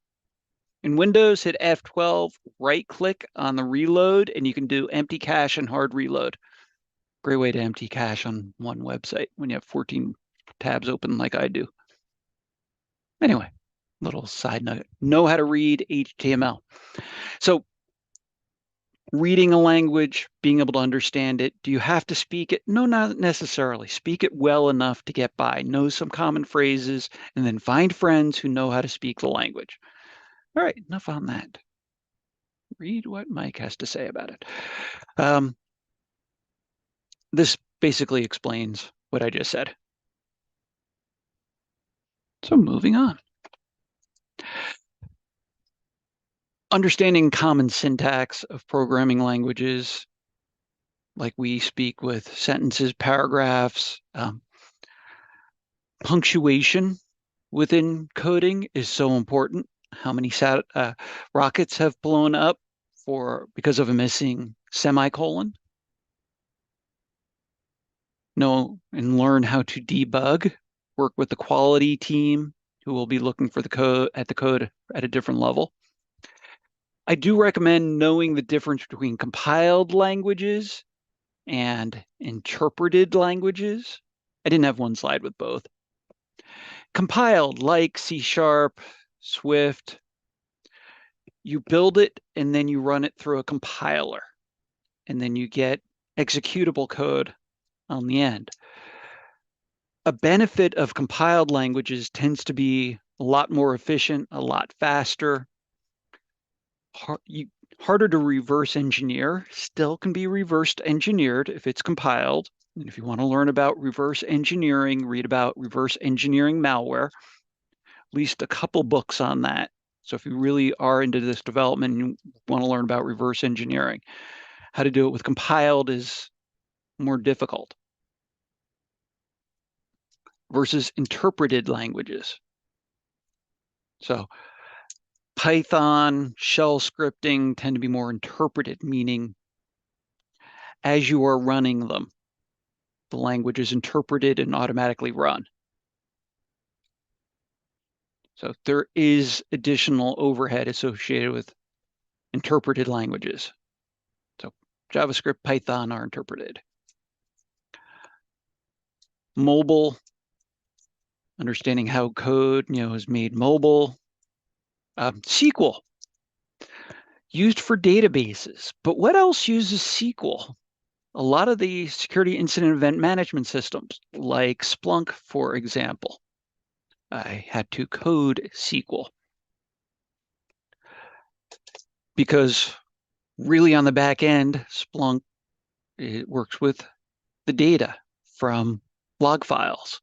In Windows, hit F12, right-click on the reload, and you can do empty cache and hard reload. Great way to empty cache on one website when you have 14 tabs open like I do. Anyway, little side note, know how to read HTML. So reading a language, being able to understand it, do you have to speak it? No, not necessarily. Speak it well enough to get by. Know some common phrases, and then find friends who know how to speak the language. All right, enough on that. Read what Mike has to say about it. This basically explains what I just said. So moving on. Understanding common syntax of programming languages, like we speak with sentences, paragraphs, punctuation within coding is so important. How many rockets have blown up because of a missing semicolon? Know and learn how to debug, work with the quality team who will be looking for the code at a different level. I do recommend knowing the difference between compiled languages and interpreted languages. I didn't have one slide with both. Compiled, like C#, Swift, you build it and then you run it through a compiler, and then you get executable code on the end. A benefit of compiled languages tends to be a lot more efficient, a lot faster. Harder to reverse engineer, still can be reverse engineered if it's compiled. And if you want to learn about reverse engineering, read about reverse engineering malware, at least a couple books on that. So if you really are into this development and you want to learn about reverse engineering, how to do it with compiled is more difficult versus interpreted languages. So Python, shell scripting tend to be more interpreted, meaning as you are running them, the language is interpreted and automatically run. So there is additional overhead associated with interpreted languages. So JavaScript, Python are interpreted. Mobile, understanding how code, is made mobile. SQL, used for databases. But what else uses SQL? A lot of the security incident event management systems, like Splunk, for example. I had to code SQL because really on the back end, Splunk, it works with the data from log files,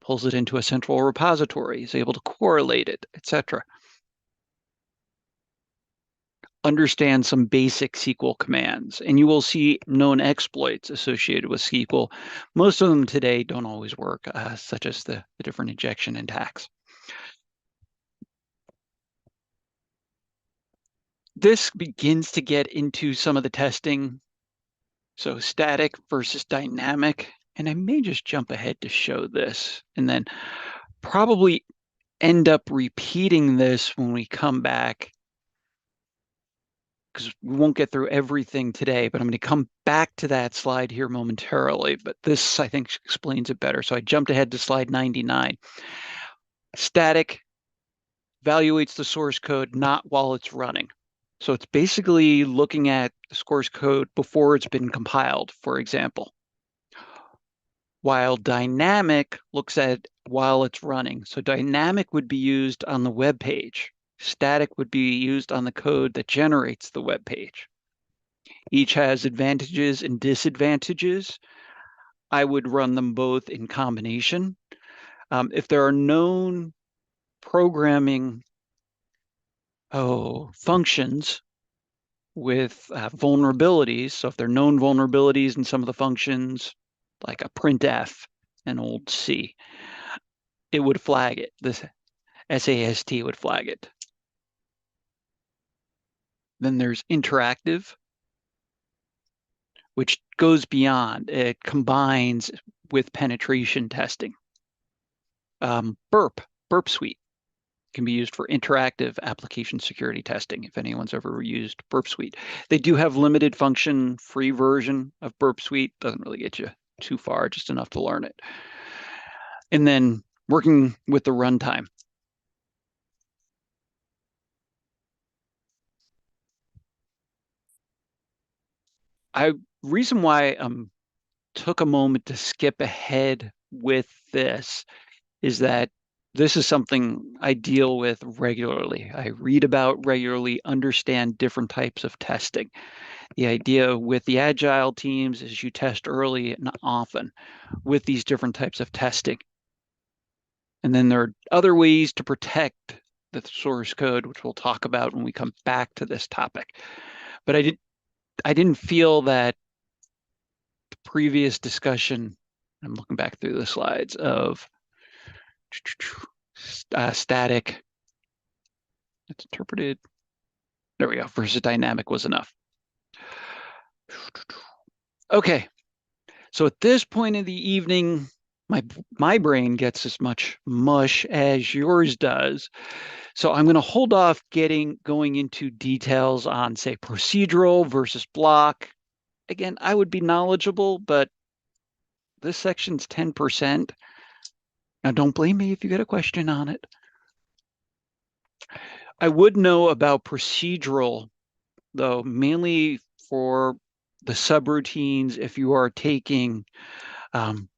pulls it into a central repository, is able to correlate it, etc. Understand some basic SQL commands, and you will see known exploits associated with SQL. Most of them today don't always work, such as the different injection attacks. This begins to get into some of the testing. So static versus dynamic. And I may just jump ahead to show this and then probably end up repeating this when we come back, because we won't get through everything today, but I'm going to come back to that slide here momentarily. But this, I think, explains it better. So I jumped ahead to slide 99. Static evaluates the source code not while it's running. So it's basically looking at the source code before it's been compiled, for example. While dynamic looks at while it's running. So dynamic would be used on the web page. Static would be used on the code that generates the web page. Each has advantages and disadvantages. I would run them both in combination. If there are known programming functions with vulnerabilities, so if there are known vulnerabilities in some of the functions, like a printf, an old C, it would flag it. This SAST would flag it. Then there's interactive, which goes beyond. It combines with penetration testing. Burp Suite can be used for interactive application security testing, if anyone's ever used Burp Suite. They do have limited function, free version of Burp Suite. Doesn't really get you too far, just enough to learn it. And then working with the runtime. Reason why took a moment to skip ahead with this is that this is something I deal with regularly. I read about regularly, understand different types of testing. The idea with the agile teams is you test early and often with these different types of testing. And then there are other ways to protect the source code, which we'll talk about when we come back to this topic. But I didn't feel that the previous discussion, I'm looking back through the slides, of static, it's interpreted, there we go, versus dynamic was enough. Okay, so at this point in the evening, my brain gets as much mush as yours does. So I'm going to hold off going into details on, say, procedural versus block. Again, I would be knowledgeable, but this section's 10%. Now, don't blame me if you get a question on it. I would know about procedural, though, mainly for the subroutines. If you are taking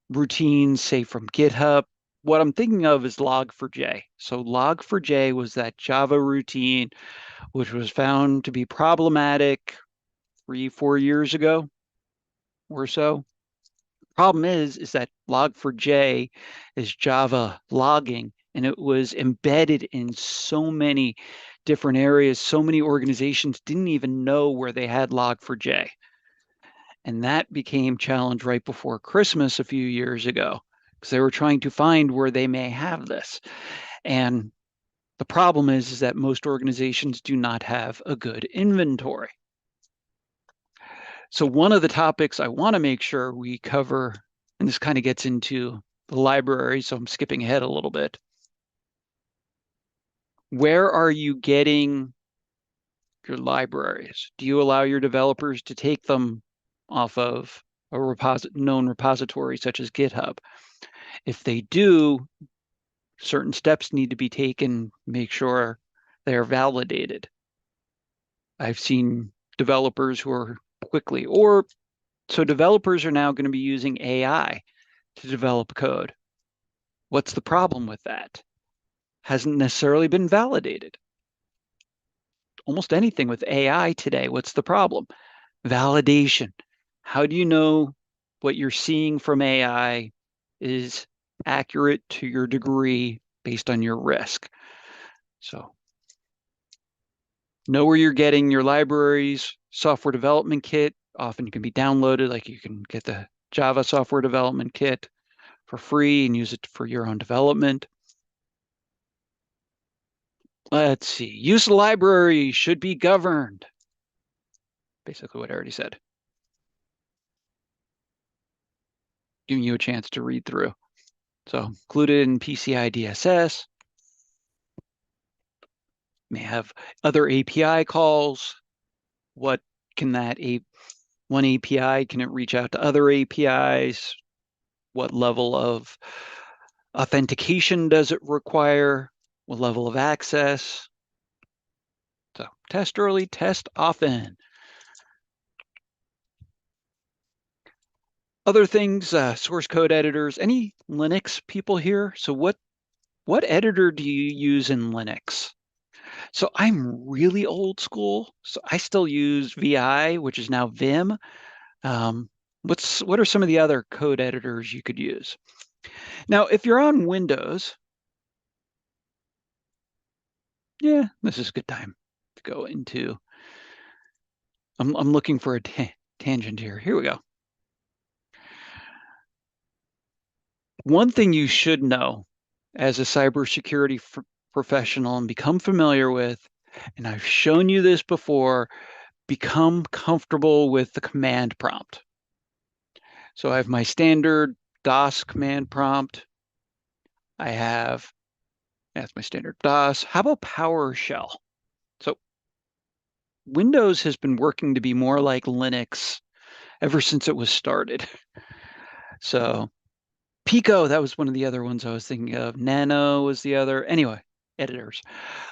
routines, say, from GitHub, what I'm thinking of is log4j. So log4j was that Java routine, which was found to be problematic 3-4 years ago or so. Problem is that log4j is Java logging, and it was embedded in so many different areas. So many organizations didn't even know where they had log4j. And that became challenged right before Christmas a few years ago, because they were trying to find where they may have this. And The problem is that most organizations do not have a good inventory. So one of the topics I want to make sure we cover, and this kind of gets into the library, so I'm skipping ahead a little bit. Where are you getting your libraries? Do you allow your developers to take them off of a known repository such as GitHub? If they do, certain steps need to be taken, make sure they're validated. I've seen developers who are so developers are now going to be using AI to develop code. What's the problem with that? Hasn't necessarily been validated. Almost anything with AI today, what's the problem? Validation. How do you know what you're seeing from AI is accurate to your degree based on your risk? So know where you're getting your libraries. Software development kit often can be downloaded, like you can get the Java software development kit for free and use it for your own development. Let's see. Use of library should be governed. Basically what I already said. Giving you a chance to read through. So included in PCI DSS. May have other API calls. What can one API, can it reach out to other APIs? What level of authentication does it require? What level of access? So test early, test often. Other things, source code editors. Any Linux people here? So what editor do you use in Linux? So I'm really old school. So I still use VI, which is now Vim. What are some of the other code editors you could use? Now, if you're on Windows, yeah, this is a good time to go into. I'm looking for a tangent here. Here we go. One thing you should know as a cybersecurity professional and become familiar with, and I've shown you this before, become comfortable with the command prompt. So I have my standard DOS command prompt. That's my standard DOS. How about PowerShell? So Windows has been working to be more like Linux ever since it was started. So Pico, that was one of the other ones I was thinking of. Nano was the other. Anyway, editors.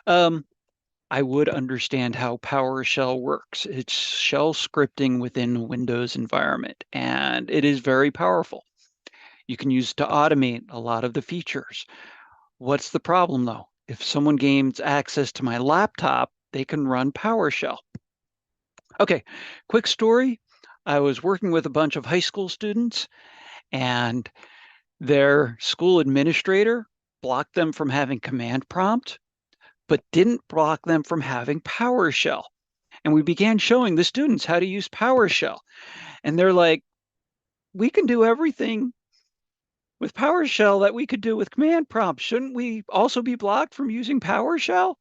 I would understand how PowerShell works. It's shell scripting within a Windows environment, and it is very powerful. You can use it to automate a lot of the features. What's the problem though? If someone gains access to my laptop, they can run PowerShell. Okay, quick story. I was working with a bunch of high school students, and their school administrator blocked them from having command prompt, but didn't block them from having PowerShell. And we began showing the students how to use PowerShell. And they're like, we can do everything with PowerShell that we could do with command prompt. Shouldn't we also be blocked from using PowerShell?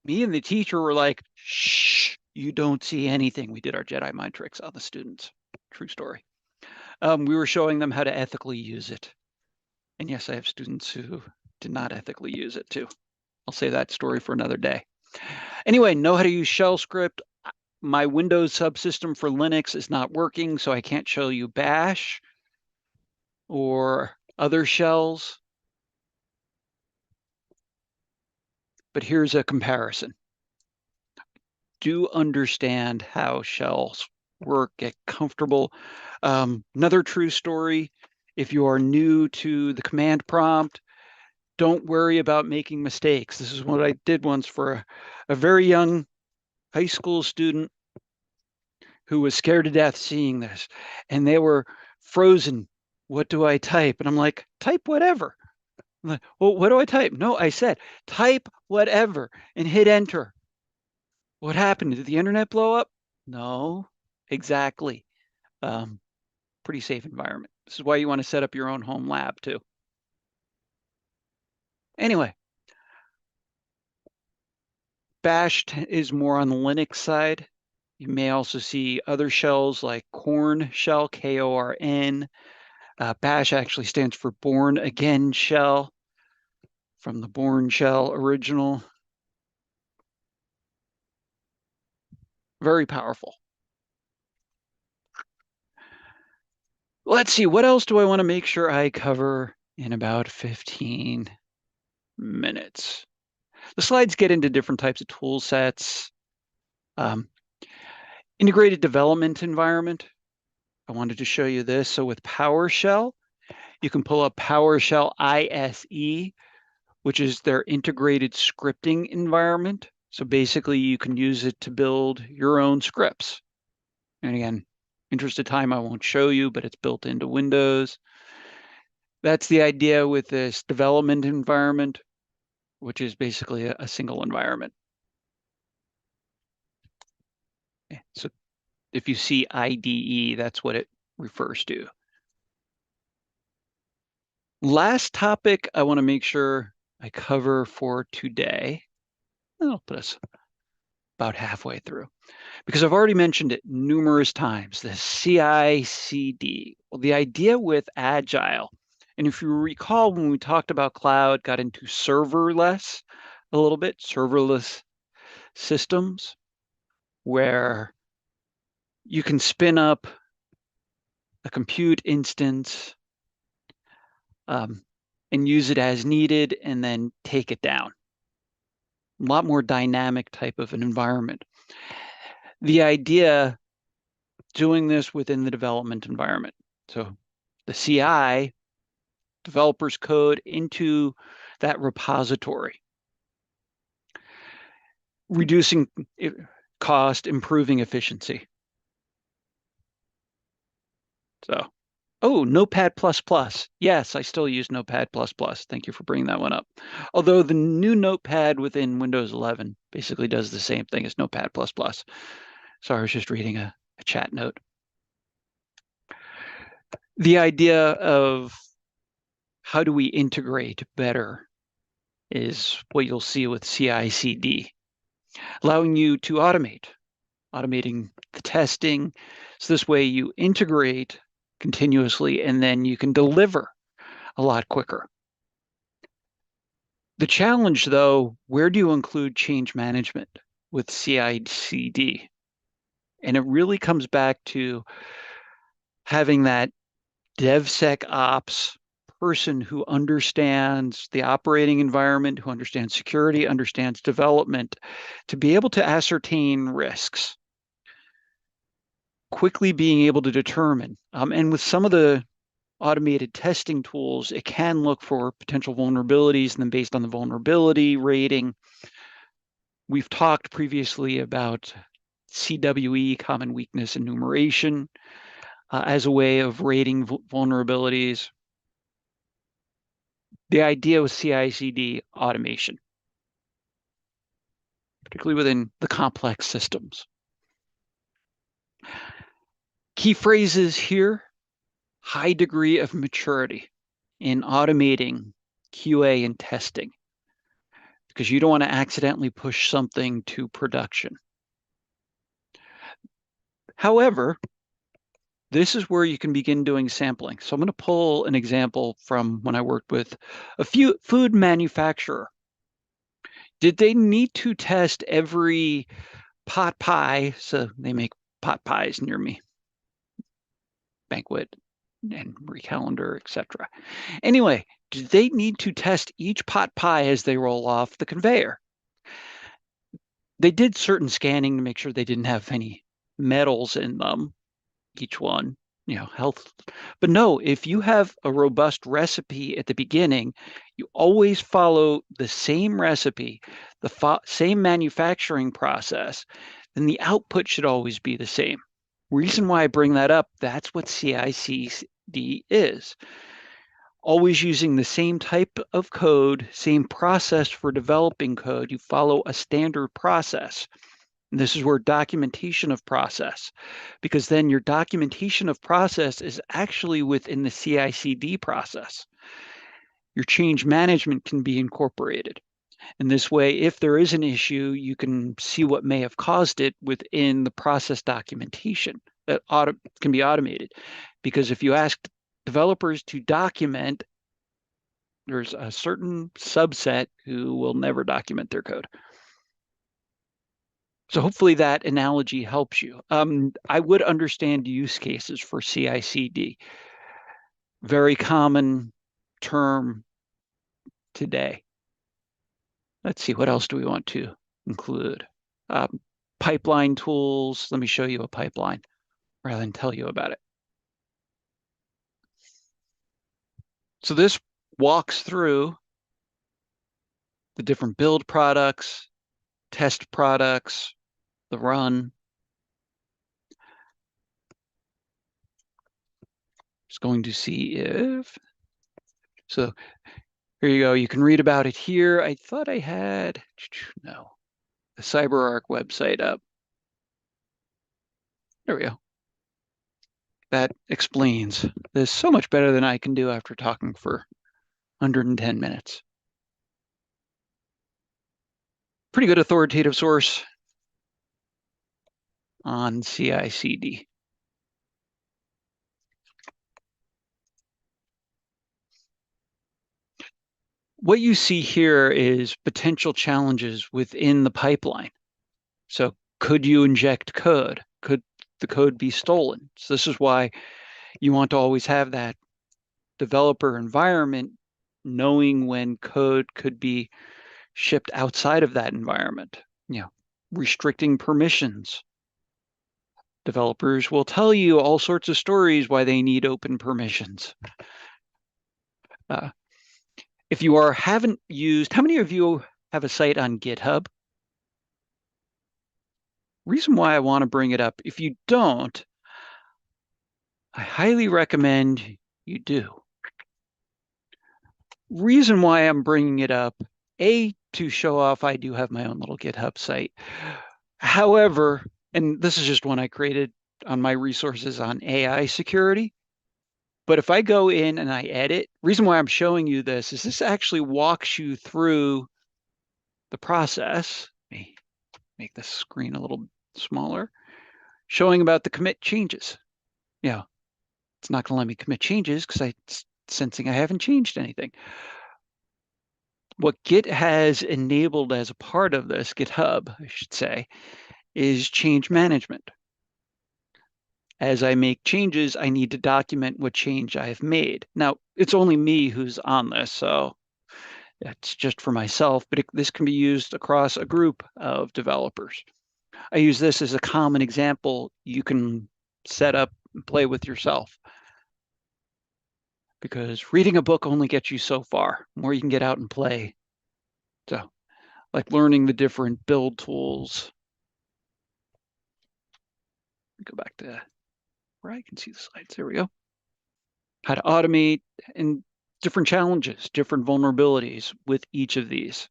Me and the teacher were like, shh, you don't see anything. We did our Jedi mind tricks on the students. True story. We were showing them how to ethically use it. And yes, I have students who did not ethically use it too. I'll save that story for another day. Anyway, know how to use shell script. My Windows subsystem for Linux is not working, so I can't show you Bash or other shells. But here's a comparison. Do understand how shells work, get comfortable. Another true story, if you are new to the command prompt, don't worry about making mistakes. This is what I did once for a very young high school student who was scared to death seeing this, and they were frozen. What do I type? And I'm like, type whatever. I'm like, well, what do I type? No, I said, type whatever and hit enter. What happened? Did the internet blow up? No, exactly. Pretty safe environment. This is why you want to set up your own home lab too. Anyway, Bash is more on the Linux side. You may also see other shells like Korn shell, Korn. Bash actually stands for Born Again shell, from the Born shell original. Very powerful. Let's see, what else do I want to make sure I cover in about 15 minutes? The slides get into different types of tool sets. Integrated development environment. I wanted to show you this. So with PowerShell, you can pull up PowerShell ISE, which is their integrated scripting environment. So basically you can use it to build your own scripts. And again, interest of time, I won't show you, but it's built into Windows. That's the idea with this development environment, which is basically a single environment. Okay, so if you see IDE, that's what it refers to. Last topic I want to make sure I cover for today. I'll put us about halfway through, because I've already mentioned it numerous times, the CI/CD. Well, the idea with Agile, and if you recall when we talked about cloud, got into serverless a little bit, serverless systems, where you can spin up a compute instance and use it as needed and then take it down. A lot more dynamic type of an environment. The idea doing this within the development environment. So the CI, developers code into that repository, reducing cost, improving efficiency. So, oh, Notepad++. Yes, I still use Notepad++. Thank you for bringing that one up. Although the new Notepad within Windows 11 basically does the same thing as Notepad++. So I was just reading a chat note. The idea of how do we integrate better is what you'll see with CI/CD, allowing you to automating the testing. So this way you integrate continuously and then you can deliver a lot quicker. The challenge, though, where do you include change management with CI/CD? And it really comes back to having that DevSecOps person who understands the operating environment, who understands security, understands development, to be able to ascertain risks, quickly being able to determine. And with some of the automated testing tools, it can look for potential vulnerabilities, and then based on the vulnerability rating, we've talked previously about CWE, common weakness enumeration, as a way of rating vulnerabilities. The idea with CI/CD automation, particularly within the complex systems. Key phrases here: high degree of maturity in automating QA and testing, because you don't want to accidentally push something to production. However, this is where you can begin doing sampling. So I'm going to pull an example from when I worked with a food manufacturer. Did they need to test every pot pie? So they make pot pies near me, Banquet and Marie Callender, etc. Anyway, do they need to test each pot pie as they roll off the conveyor? They did certain scanning to make sure they didn't have any metals in them, each one, health. But no, if you have a robust recipe at the beginning, you always follow the same recipe, the same manufacturing process, then the output should always be the same. Reason why I bring that up, that's what CI/CD is. Always using the same type of code, same process for developing code. You follow a standard process. And this is where documentation of process, because then your documentation of process is actually within the CI/CD process. Your change management can be incorporated. And this way, if there is an issue, you can see what may have caused it within the process documentation that can be automated. Because if you ask developers to document, there's a certain subset who will never document their code. So hopefully that analogy helps you. I would understand use cases for CI/CD. Very common term today. Let's see, what else do we want to include? Pipeline tools. Let me show you a pipeline rather than tell you about it. So this walks through the different build products, test products, the run. Just going to see if, so here you go. You can read about it here. I thought I had, no, the CyberArk website up. There we go. That explains this so much better than I can do after talking for 110 minutes. Pretty good authoritative source on CI/CD. What you see here is potential challenges within the pipeline. So could you inject code? Could the code be stolen? So this is why you want to always have that developer environment knowing when code could be shipped outside of that environment. You know, restricting permissions. Developers will tell you all sorts of stories why they need open permissions. If you haven't used, how many of you have a site on GitHub? Reason why I want to bring it up, if you don't, I highly recommend you do. Reason why I'm bringing it up, to show off I do have my own little GitHub site. However, and this is just one I created on my resources on AI security. But if I go in and I edit, reason why I'm showing you this is this actually walks you through the process. Let me make the screen a little smaller, showing about the commit changes. Yeah, it's not going to let me commit changes because it's sensing I haven't changed anything. What Git has enabled as a part of this, GitHub, I should say, is change management. As I make changes, I need to document what change I have made. Now, it's only me who's on this, so it's just for myself, but this can be used across a group of developers. I use this as a common example you can set up and play with yourself. Because reading a book only gets you so far. The more you can get out and play. So, like learning the different build tools. Go back to where I can see the slides. There we go. How to automate and different challenges, different vulnerabilities with each of these.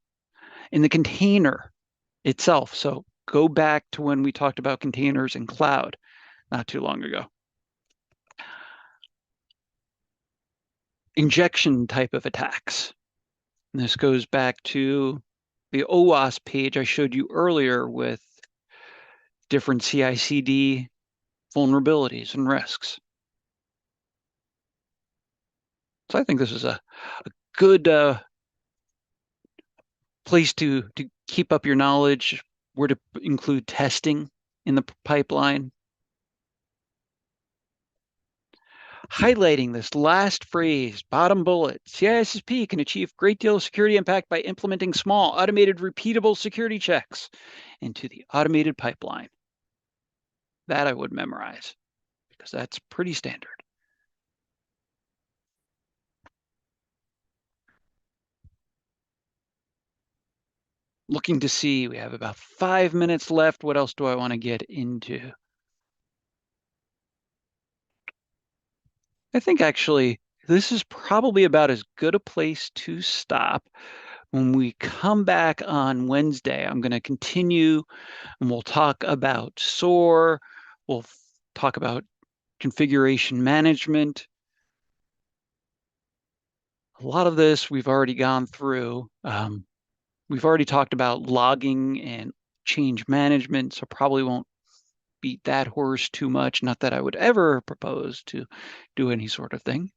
In the container itself. So go back to when we talked about containers in cloud not too long ago. Injection type of attacks. And this goes back to the OWASP page I showed you earlier with different CI/CD vulnerabilities and risks. So I think this is a good place to keep up your knowledge, where to include testing in the pipeline. Highlighting this last phrase, bottom bullet, CISSP can achieve a great deal of security impact by implementing small, automated, repeatable security checks into the automated pipeline. That I would memorize because that's pretty standard. Looking to see, we have about 5 minutes left. What else do I want to get into? I think actually this is probably about as good a place to stop. When we come back on Wednesday, I'm going to continue and we'll talk about SOAR. We'll talk about configuration management. A lot of this we've already gone through. We've already talked about logging and change management, so probably won't beat that horse too much. Not that I would ever propose to do any sort of thing.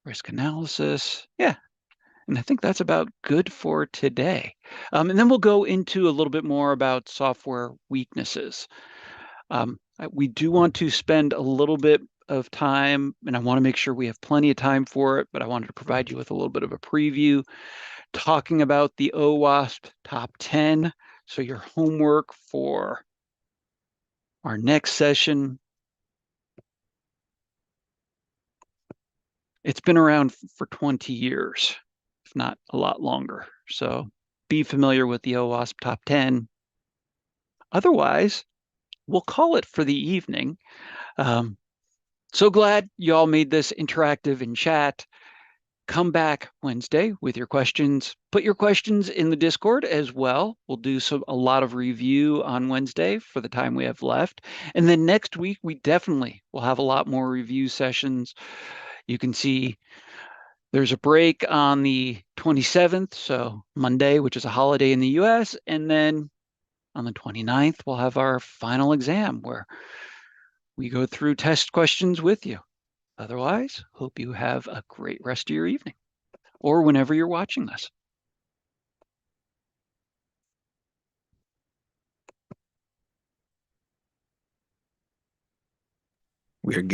Risk analysis. Yeah. And I think that's about good for today. And then we'll go into a little bit more about software weaknesses. We do want to spend a little bit of time, and I want to make sure we have plenty of time for it, but I wanted to provide you with a little bit of a preview, talking about the OWASP top 10. So your homework for our next session, it's been around for 20 years, if not a lot longer. So be familiar with the OWASP top 10. Otherwise, we'll call it for the evening. So glad you all made this interactive in chat. Come back Wednesday with your questions. Put your questions in the Discord as well. We'll do a lot of review on Wednesday for the time we have left. And then next week, we definitely will have a lot more review sessions. You can see there's a break on the 27th, so Monday, which is a holiday in the US. And then on the 29th, we'll have our final exam where we go through test questions with you. Otherwise, hope you have a great rest of your evening or whenever you're watching this.